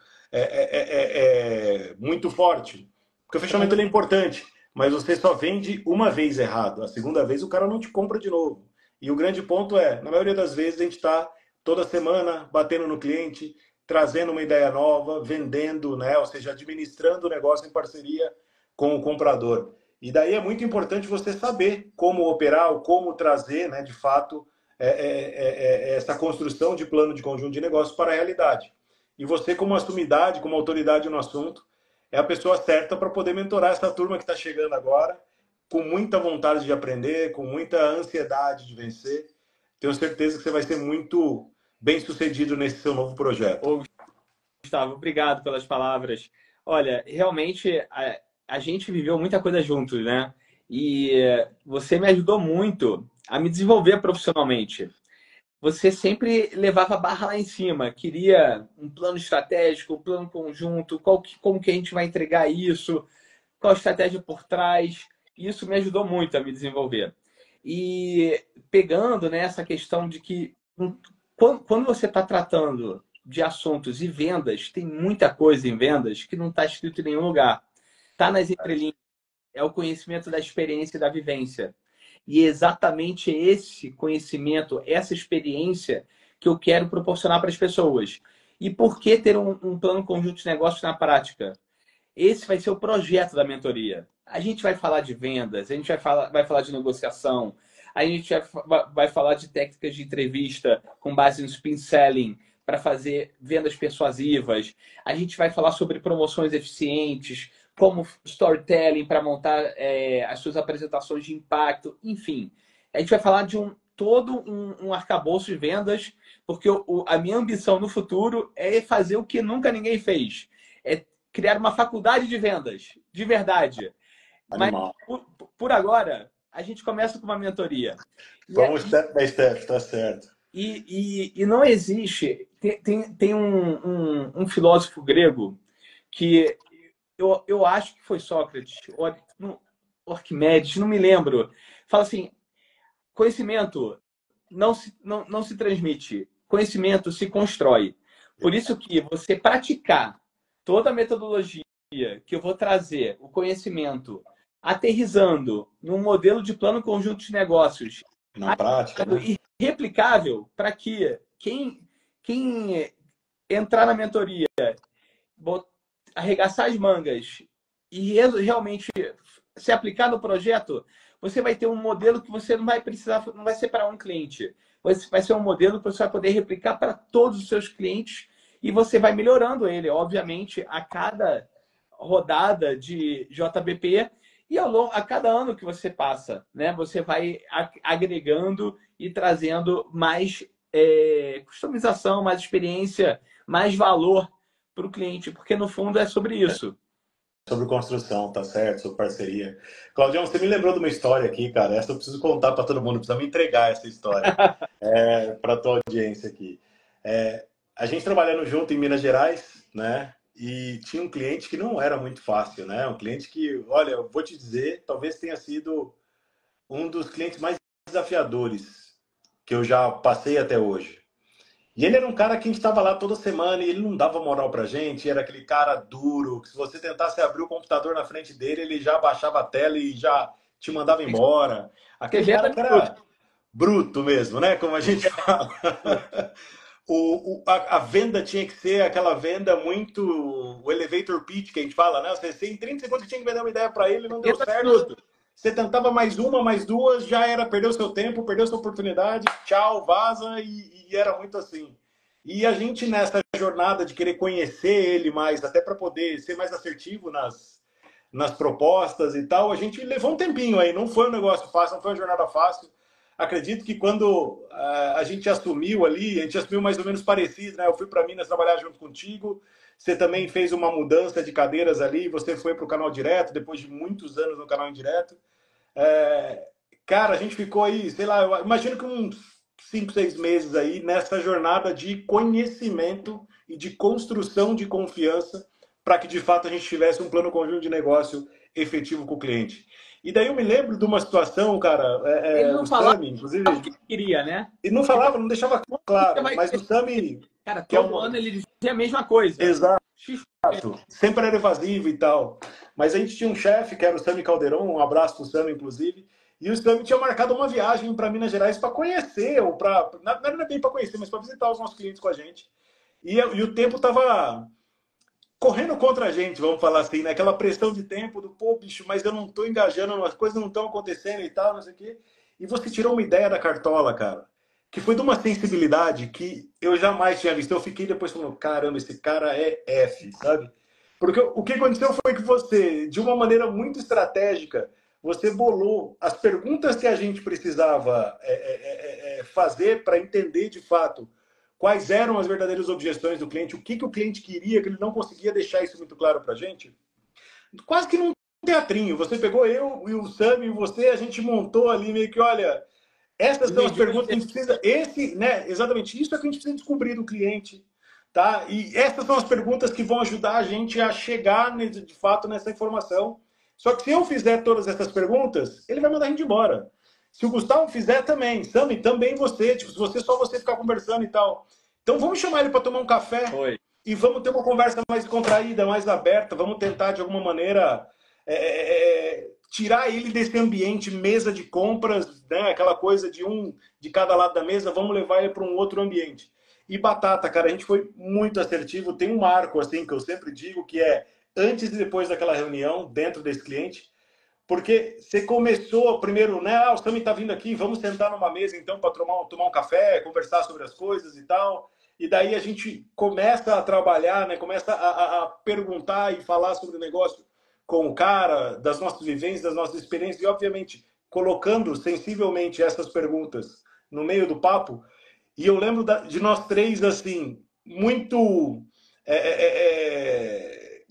Speaker 2: muito forte. Porque o fechamento ele é importante, mas você só vende uma vez errado. A segunda vez o cara não te compra de novo. E o grande ponto na maioria das vezes a gente está toda semana batendo no cliente, trazendo uma ideia nova, vendendo, né? Ou seja, administrando o negócio em parceria com o comprador. E daí é muito importante você saber como operar, ou como trazer, né, de fato, essa construção de plano de conjunto de negócios para a realidade. E você, como sumidade, como autoridade no assunto, é a pessoa certa para poder mentorar essa turma que está chegando agora, com muita vontade de aprender, com muita ansiedade de vencer. Tenho certeza que você vai ser muito bem sucedido nesse seu novo projeto.
Speaker 1: Ô, Gustavo, obrigado pelas palavras. Olha, realmente a gente viveu muita coisa juntos, né? E você me ajudou muito a me desenvolver profissionalmente. Você sempre levava a barra lá em cima, queria um plano estratégico, um plano conjunto, como que a gente vai entregar isso, qual a estratégia por trás. Isso me ajudou muito a me desenvolver. E pegando nessa questão de que quando você está tratando de assuntos e vendas, tem muita coisa em vendas que não está escrito em nenhum lugar. Está nas entrelinhas. É o conhecimento da experiência e da vivência. E é exatamente esse conhecimento, essa experiência que eu quero proporcionar para as pessoas. E por que ter um plano conjunto de negócios na prática? Esse vai ser o projeto da mentoria. A gente vai falar de vendas, a gente vai falar de negociação, a gente vai falar de técnicas de entrevista com base no spin selling para fazer vendas persuasivas. A gente vai falar sobre promoções eficientes, como storytelling para montar as suas apresentações de impacto, enfim. A gente vai falar de todo um arcabouço de vendas, porque a minha ambição no futuro é fazer o que nunca ninguém fez. É criar uma faculdade de vendas, de verdade.
Speaker 2: Animal.
Speaker 1: Mas, por agora, a gente começa com uma mentoria.
Speaker 2: Vamos step by step, tá certo.
Speaker 1: E não existe... Tem um filósofo grego que eu acho que foi Sócrates, Arquimedes, não me lembro. Fala assim, conhecimento não se transmite, conhecimento se constrói. Por isso que você praticar toda a metodologia que eu vou trazer, o conhecimento, aterrissando num modelo de plano conjunto de negócios
Speaker 2: na prática, né?
Speaker 1: E replicável para que quem entrar na mentoria, arregaçar as mangas e realmente se aplicar no projeto, você vai ter um modelo que você não vai precisar, não vai ser para um cliente. Vai ser um modelo que você vai poder replicar para todos os seus clientes e você vai melhorando ele, obviamente, a cada rodada de JBP e a cada ano que você passa, né? Você vai agregando e trazendo mais customização, mais experiência, mais valor para o cliente, porque no fundo é sobre isso.
Speaker 2: Sobre construção, tá certo, sobre parceria. Claudião, você me lembrou de uma história aqui, cara. Essa eu preciso contar para todo mundo, precisa me entregar essa história para tua audiência aqui. A gente trabalhando junto em Minas Gerais, né? E tinha um cliente que não era muito fácil, né? Um cliente que, olha, eu vou te dizer, talvez tenha sido um dos clientes mais desafiadores que eu já passei até hoje. E ele era um cara que a gente estava lá toda semana e ele não dava moral pra gente, era aquele cara duro, que se você tentasse abrir o computador na frente dele, ele já baixava a tela e já te mandava embora. Aquele cara que era bruto mesmo, né? Como a gente fala. A venda tinha que ser aquela venda muito... O elevator pitch que a gente fala, né? Você, em 30 segundos tinha que vender uma ideia para ele, não deu certo. Você tentava mais uma, mais duas, já era, perdeu seu tempo, perdeu sua oportunidade, tchau, vaza, e era muito assim. E a gente nessa jornada de querer conhecer ele mais, até para poder ser mais assertivo nas propostas e tal, a gente levou um tempinho aí, não foi um negócio fácil, não foi uma jornada fácil. Acredito que quando a gente assumiu ali, a gente assumiu mais ou menos parecido, né? Eu fui para Minas trabalhar junto contigo, você também fez uma mudança de cadeiras ali, você foi para o canal direto, depois de muitos anos no canal indireto. Cara, a gente ficou aí, sei lá, eu imagino que uns 5, 6 meses aí nessa jornada de conhecimento e de construção de confiança para que de fato a gente tivesse um plano conjunto de negócio efetivo com o cliente. E daí eu me lembro de uma situação, cara,
Speaker 1: ele não
Speaker 2: o
Speaker 1: falava
Speaker 2: Sami, inclusive...
Speaker 1: o que queria, né?
Speaker 2: Ele não falava, não deixava claro, mas o Sami...
Speaker 1: Cara, todo ano ele dizia a mesma coisa.
Speaker 2: Exato. Sempre era evasivo e tal. Mas a gente tinha um chefe, que era o Sami Calderon, um abraço pro Sami, inclusive, e o Sami tinha marcado uma viagem para Minas Gerais para conhecer, ou para... Não era bem para conhecer, mas para visitar os nossos clientes com a gente. E o tempo tava correndo contra a gente, vamos falar assim, né? Aquela pressão de tempo do, pô, bicho, mas eu não tô engajando, as coisas não estão acontecendo e tal, não sei o quê. E você tirou uma ideia da cartola, cara, que foi de uma sensibilidade que eu jamais tinha visto. Eu fiquei depois falando, caramba, esse cara é F, sabe? Porque o que aconteceu foi que você, de uma maneira muito estratégica, você bolou as perguntas que a gente precisava fazer para entender de fato quais eram as verdadeiras objeções do cliente, o que o cliente queria, que ele não conseguia deixar isso muito claro para a gente. Quase que num teatrinho. Você pegou eu e o Sami e você, a gente montou ali meio que, olha, essas são as perguntas que a gente precisa... exatamente, isso é que a gente precisa descobrir do cliente. Tá? E essas são as perguntas que vão ajudar a gente a chegar, de fato, nessa informação. Só que se eu fizer todas essas perguntas, ele vai mandar a gente embora. Se o Gustavo fizer também, Sami, também você, tipo, se você ficar conversando e tal. Então vamos chamar ele para tomar um café e vamos ter uma conversa mais contraída, mais aberta, vamos tentar de alguma maneira tirar ele desse ambiente, mesa de compras, né? Aquela coisa de um de cada lado da mesa, vamos levar ele para um outro ambiente. E batata, cara, a gente foi muito assertivo, tem um marco assim que eu sempre digo que é antes e depois daquela reunião dentro desse cliente. Porque você começou primeiro, né? O Sami tá vindo aqui, vamos sentar numa mesa então para tomar um café, conversar sobre as coisas e tal. E daí a gente começa a trabalhar, né? Começa a perguntar e falar sobre o negócio com o cara, das nossas vivências, das nossas experiências, e obviamente colocando sensivelmente essas perguntas no meio do papo. E eu lembro de nós três, assim, muito...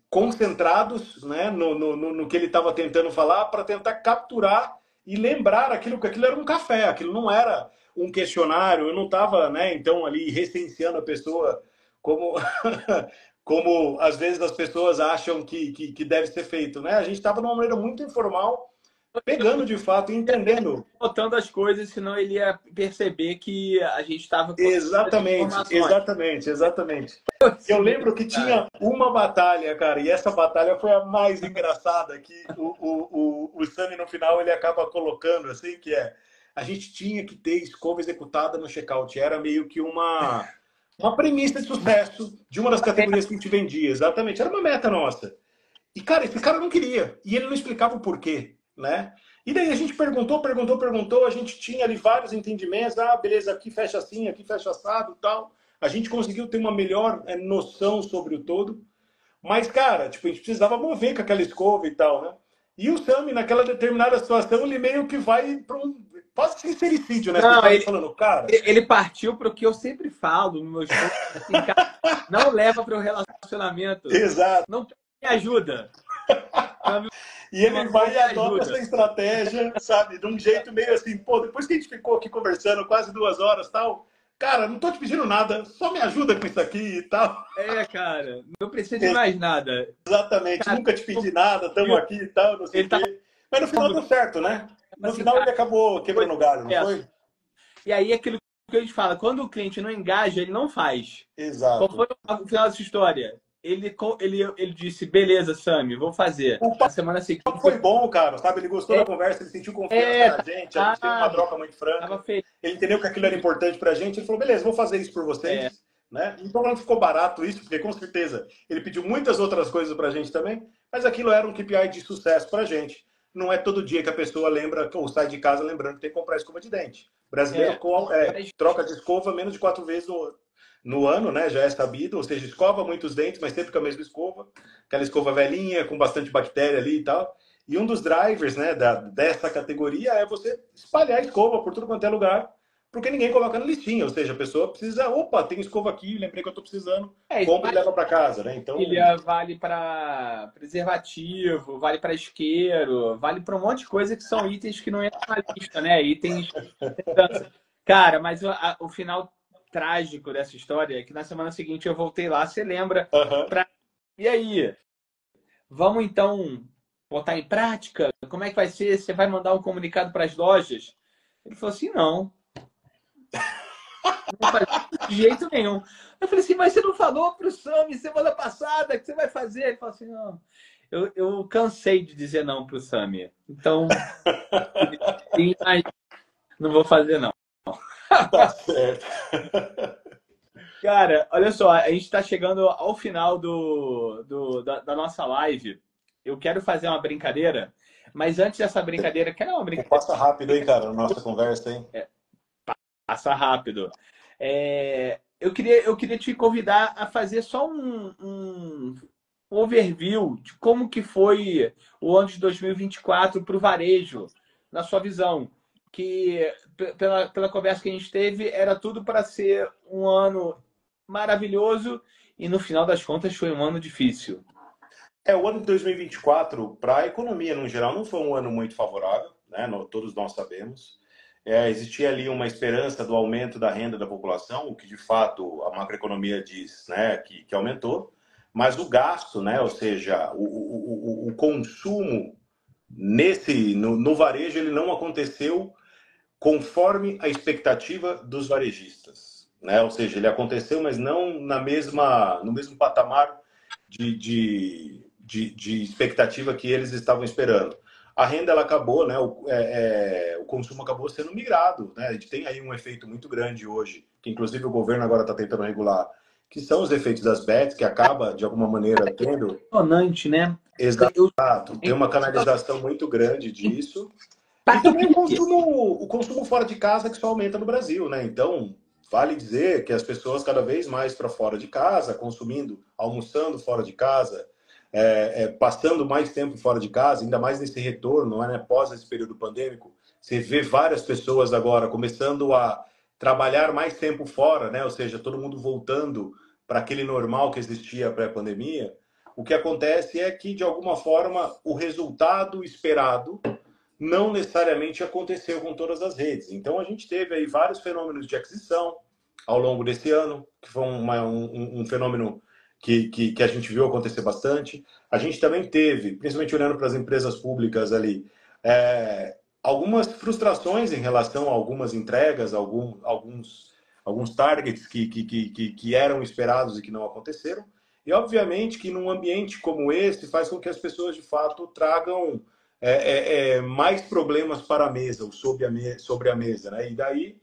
Speaker 2: concentrados, né, no que ele estava tentando falar, para tentar capturar e lembrar aquilo, que aquilo era um café, aquilo não era um questionário, eu não estava, né, então ali recenseando a pessoa como como às vezes as pessoas acham que deve ser feito, né? A gente estava de uma maneira muito informal, pegando de fato e entendendo.
Speaker 1: Botando as coisas, senão ele ia perceber que a gente estava...
Speaker 2: Exatamente. Eu lembro que tinha uma batalha, cara, e essa batalha foi a mais engraçada, que o Sami no final ele acaba colocando, assim, que a gente tinha que ter escova executada no checkout. Era meio que uma premissa de sucesso de uma das categorias que a gente vendia. Exatamente, era uma meta nossa. E, cara, esse cara não queria, e ele não explicava o porquê, né? E daí a gente perguntou, a gente tinha ali vários entendimentos, beleza, aqui fecha assim, aqui fecha assado e tal. A gente conseguiu ter uma melhor noção sobre o todo. Mas, cara, tipo, a gente precisava mover com aquela escova e tal, né? E o Sami, naquela determinada situação, ele meio que vai para um... quase sincericídio, né? Você
Speaker 1: Não,
Speaker 2: tá falando, cara.
Speaker 1: ele partiu para o que eu sempre falo nos meus shows, assim, cara, não leva para o relacionamento.
Speaker 2: Exato.
Speaker 1: Não me ajuda.
Speaker 2: E ele
Speaker 1: Não
Speaker 2: vai e
Speaker 1: me
Speaker 2: adota essa
Speaker 1: ajuda.
Speaker 2: estratégia, sabe? De um jeito meio assim, pô, depois que a gente ficou aqui conversando quase 2 horas e tal, cara, não tô te pedindo nada, só me ajuda com isso aqui e tal.
Speaker 1: Cara, não precisa de mais nada.
Speaker 2: Exatamente,
Speaker 1: Cara,
Speaker 2: nunca te pedi nada, estamos aqui e tal, não sei o
Speaker 1: ele tava
Speaker 2: quê. Mas no final deu certo, né? No
Speaker 1: assim,
Speaker 2: final ele
Speaker 1: cara,
Speaker 2: acabou
Speaker 1: foi
Speaker 2: quebrando o galho, não
Speaker 1: sucesso.
Speaker 2: foi?
Speaker 1: E aí aquilo que a gente fala, quando o cliente não engaja, ele não faz. Qual
Speaker 2: Exato.
Speaker 1: foi o final dessa história? Ele disse, beleza, Sami, vou fazer.
Speaker 2: O
Speaker 1: Na semana seguinte
Speaker 2: foi bom, cara, sabe? Ele gostou da
Speaker 1: é,
Speaker 2: conversa, ele sentiu confiança na
Speaker 1: tá
Speaker 2: gente, a gente teve uma
Speaker 1: animado,
Speaker 2: troca muito franca.
Speaker 1: tava feliz.
Speaker 2: Ele entendeu que aquilo era importante pra gente, ele falou, beleza, vou fazer isso por
Speaker 1: É,
Speaker 2: vocês, né? Então não ficou barato isso, porque com certeza ele pediu muitas outras coisas pra gente também, mas aquilo era um KPI de sucesso pra gente. Não é todo dia que a pessoa lembra, ou sai de casa lembrando que tem que comprar escova de dente. O brasileiro
Speaker 1: mas,
Speaker 2: troca de escova menos de 4 vezes no ano, né? Já é sabido, ou seja, escova muitos dentes, mas sempre com a mesma escova, aquela escova velhinha, com bastante bactéria ali e tal. E um dos drivers, né, dessa categoria é você espalhar a escova por tudo quanto é lugar, porque ninguém coloca na listinha, ou seja, a pessoa precisa, opa, tem escova aqui, lembrei que eu estou precisando,
Speaker 1: isso
Speaker 2: compra e leva para casa, né? Então,
Speaker 1: vale para preservativo, vale para isqueiro, vale para um monte de coisa que são itens que não entram na lista, né? Itens. Cara, mas o final trágico dessa história é que na semana seguinte eu voltei lá, você lembra? Pra... E aí? Vamos então botar em prática? Como é que vai ser? Você vai mandar um comunicado para as lojas? Ele falou assim: não, não vai fazer de jeito nenhum. Eu falei assim: mas você não falou para o Sami semana passada que você vai fazer? Ele falou assim: não, eu cansei de dizer não para o Sami. Então, sim, mas não vou fazer não.
Speaker 2: tá certo.
Speaker 1: Cara, olha só, a gente está chegando ao final da nossa live. Eu quero fazer uma brincadeira, mas antes dessa brincadeira, quero uma brincadeira.
Speaker 2: Passa rápido, hein, cara, a nossa conversa, hein?
Speaker 1: Passa rápido. Eu queria te convidar a fazer só um overview de como que foi o ano de 2024 para o varejo, na sua visão. Que pela conversa que a gente teve, era tudo para ser um ano maravilhoso e no final das contas foi um ano difícil.
Speaker 2: O ano de 2024, para a economia no geral, não foi um ano muito favorável, né? Todos nós sabemos. Existia ali uma esperança do aumento da renda da população, o que de fato a macroeconomia diz, né, que aumentou, mas o gasto, né, ou seja, o consumo no varejo, ele não aconteceu conforme a expectativa dos varejistas, né? Ou seja, ele aconteceu, mas não no mesmo patamar de expectativa que eles estavam esperando. A renda ela acabou, né? O consumo acabou sendo migrado, né? A gente tem aí um efeito muito grande hoje, que inclusive o governo agora está tentando regular, que são os efeitos das bets, que acaba de alguma maneira tendo.
Speaker 1: Impressionante, né?
Speaker 2: Exato, tem uma canalização muito grande disso. E
Speaker 1: Impacto
Speaker 2: também o consumo fora de casa que só aumenta no Brasil, né? Então, vale dizer que as pessoas cada vez mais para fora de casa, consumindo, almoçando fora de casa, passando mais tempo fora de casa, ainda mais nesse retorno, né, pós esse período pandêmico, você vê várias pessoas agora começando a trabalhar mais tempo fora, né? Ou seja, todo mundo voltando para aquele normal que existia pré-pandemia. O que acontece é que, de alguma forma, o resultado esperado não necessariamente aconteceu com todas as redes. Então, a gente teve aí vários fenômenos de aquisição ao longo desse ano, que foi um fenômeno que a gente viu acontecer bastante. A gente também teve, principalmente olhando para as empresas públicas ali, algumas frustrações em relação a algumas entregas, alguns targets que eram esperados e que não aconteceram. E, obviamente, que num ambiente como esse faz com que as pessoas, de fato, tragam mais problemas para a mesa, ou sobre a mesa, né? E daí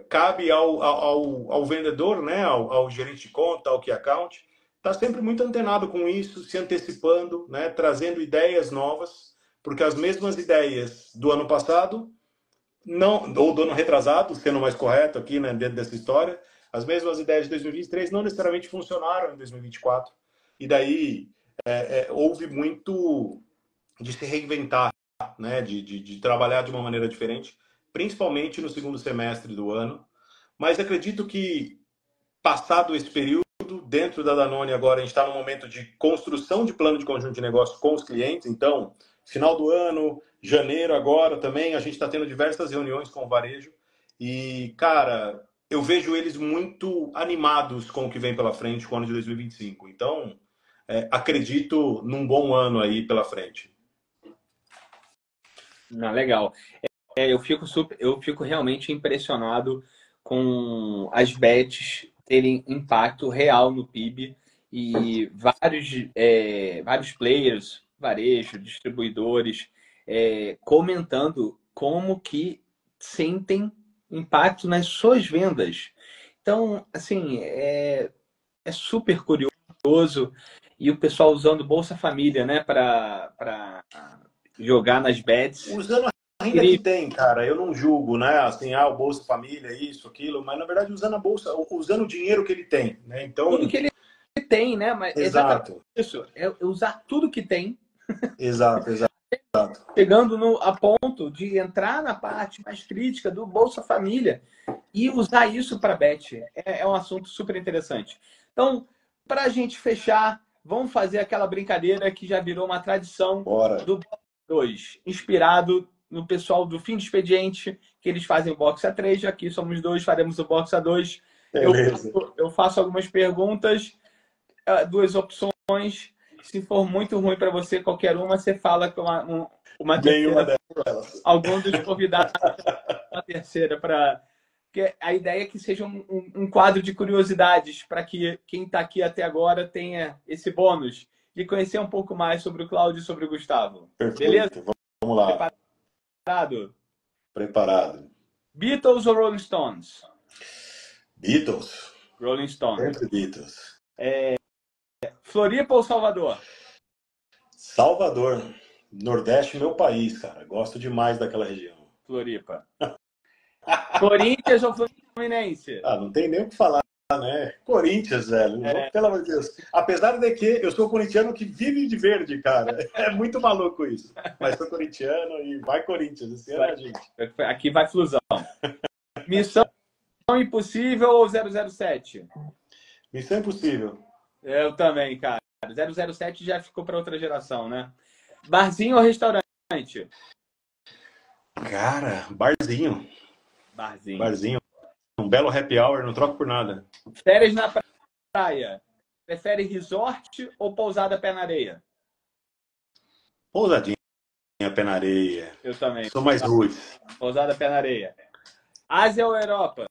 Speaker 2: cabe ao vendedor, né? Ao gerente de conta, ao key account, tá sempre muito antenado com isso, se antecipando, né? Trazendo ideias novas, porque as mesmas ideias do ano passado, não, ou do ano retrasado, sendo mais correto aqui, né, dentro dessa história, as mesmas ideias de 2023 não necessariamente funcionaram em 2024. E daí houve muito de se reinventar, né? De trabalhar de uma maneira diferente, principalmente no segundo semestre do ano. Mas acredito que, passado esse período, dentro da Danone agora a gente está no momento de construção de plano de conjunto de negócio com os clientes. Então, final do ano, janeiro agora também, a gente está tendo diversas reuniões com o varejo. E, cara, eu vejo eles muito animados com o que vem pela frente, com o ano de 2025. Então, acredito num bom ano aí pela frente.
Speaker 1: Não, legal. Eu fico realmente impressionado com as bets terem impacto real no PIB e vários players, varejo, distribuidores, comentando como que sentem impacto nas suas vendas. Então, assim, é super curioso e o pessoal usando Bolsa Família, né, para jogar nas bets.
Speaker 2: Usando a renda que tem, cara, eu não julgo, né? Assim, o Bolsa Família, isso, aquilo, mas na verdade usando a bolsa, usando o dinheiro que ele tem, né? Então,
Speaker 1: tudo que ele tem, né? Mas
Speaker 2: exato.
Speaker 1: Isso, é usar tudo que tem.
Speaker 2: Exato, exato.
Speaker 1: Chegando a ponto de entrar na parte mais crítica do Bolsa Família e usar isso para bet. É um assunto super interessante. Então, para a gente fechar, vamos fazer aquela brincadeira que já virou uma tradição.
Speaker 2: Bora.
Speaker 1: Do Box 2, inspirado no pessoal do Fim de Expediente, que eles fazem o Box A3, aqui somos dois, faremos o Box A2. Eu faço algumas perguntas, duas opções. Se for muito ruim para você, qualquer uma, você fala com uma terceira. Algum dos convidados, uma terceira, para. Porque a ideia é que seja um quadro de curiosidades, para que quem está aqui até agora tenha esse bônus de conhecer um pouco mais sobre o Cláudio e sobre o Gustavo.
Speaker 2: Perfeito.
Speaker 1: Beleza?
Speaker 2: Vamos lá.
Speaker 1: Preparado?
Speaker 2: Preparado.
Speaker 1: Beatles ou Rolling Stones?
Speaker 2: Beatles.
Speaker 1: Rolling Stones.
Speaker 2: Sempre Beatles.
Speaker 1: Floripa ou Salvador?
Speaker 2: Salvador. Nordeste, meu país, cara. Gosto demais daquela região.
Speaker 1: Floripa. Corinthians ou Fluminense?
Speaker 2: Não tem nem o que falar, né? Corinthians, velho. Pelo amor de Deus. Apesar de que eu sou corintiano que vive de verde, cara. É muito maluco isso. Mas sou corintiano e vai Corinthians. Esse ano, gente.
Speaker 1: Aqui vai Flusão. Missão Impossível ou 007?
Speaker 2: Missão Impossível.
Speaker 1: Eu também, cara. 007 já ficou para outra geração, né? Barzinho ou restaurante?
Speaker 2: Cara, barzinho. Barzinho. Um belo happy hour, não troco por nada.
Speaker 1: Férias na praia. Prefere resort ou pousada pé na areia?
Speaker 2: Pousadinha, pé na areia.
Speaker 1: Eu também.
Speaker 2: Sou mais roots.
Speaker 1: Pousada pé na areia. Ásia ou Europa?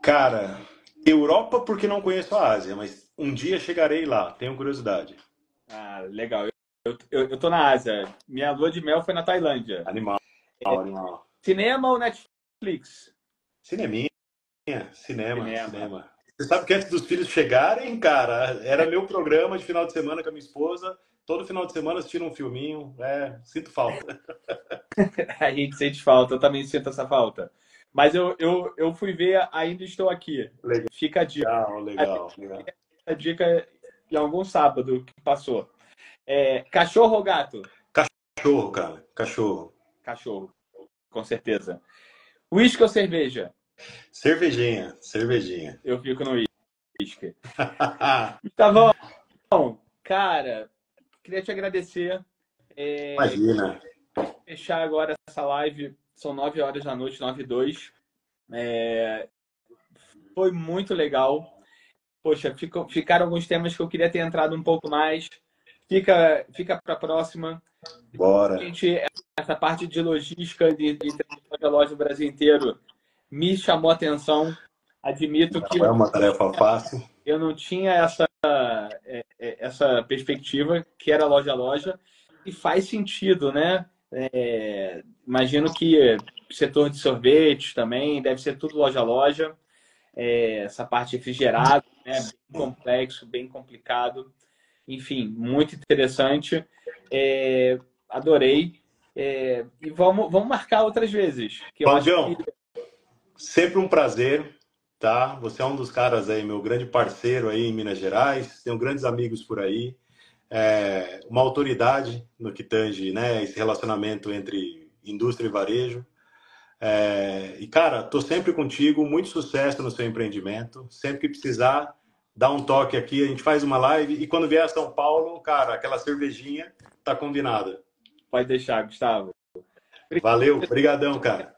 Speaker 2: Cara, Europa porque não conheço a Ásia, mas um dia chegarei lá, tenho curiosidade.
Speaker 1: Legal. Eu tô na Ásia. Minha lua de mel foi na Tailândia.
Speaker 2: Animal.
Speaker 1: Cinema ou Netflix?
Speaker 2: Cinema. Você sabe que antes dos filhos chegarem, cara, era meu programa de final de semana com a minha esposa. Todo final de semana assistindo um filminho. Sinto falta.
Speaker 1: A gente sente falta, eu também sinto essa falta. Mas eu fui ver, ainda estou aqui.
Speaker 2: Legal.
Speaker 1: Fica a dica.
Speaker 2: Legal.
Speaker 1: A dica de algum sábado que passou. Cachorro ou gato?
Speaker 2: Cachorro, cara. Cachorro.
Speaker 1: Cachorro, com certeza. Whisky ou cerveja?
Speaker 2: Cervejinha.
Speaker 1: Eu fico no whisky. Gustavão, cara, queria te agradecer.
Speaker 2: Imagina.
Speaker 1: Fechar agora essa live, são 9 horas da noite, 9h02. Foi muito legal. Poxa, ficaram alguns temas que eu queria ter entrado um pouco mais. Fica para a próxima.
Speaker 2: Bora.
Speaker 1: Gente, essa parte de logística de transporte da loja do Brasil inteiro me chamou a atenção. Admito que
Speaker 2: não é uma tarefa fácil.
Speaker 1: Eu não tinha essa perspectiva, que era loja a loja, e faz sentido, né? Imagino que o setor de sorvetes também deve ser tudo loja a loja. Essa parte refrigerada, né? Bem complexo, bem complicado. Enfim, muito interessante. Adorei. E vamos marcar outras vezes.
Speaker 2: Claudião, sempre um prazer, tá? Você é um dos caras aí, meu grande parceiro aí em Minas Gerais. Tenho grandes amigos por aí. Uma autoridade no que tange, né? Esse relacionamento entre indústria e varejo. E, cara, tô sempre contigo, muito sucesso no seu empreendimento. Sempre que precisar, dá um toque aqui, a gente faz uma live. E quando vier a São Paulo, cara, aquela cervejinha tá combinada.
Speaker 1: Pode deixar, Gustavo.
Speaker 2: Valeu, brigadão, cara.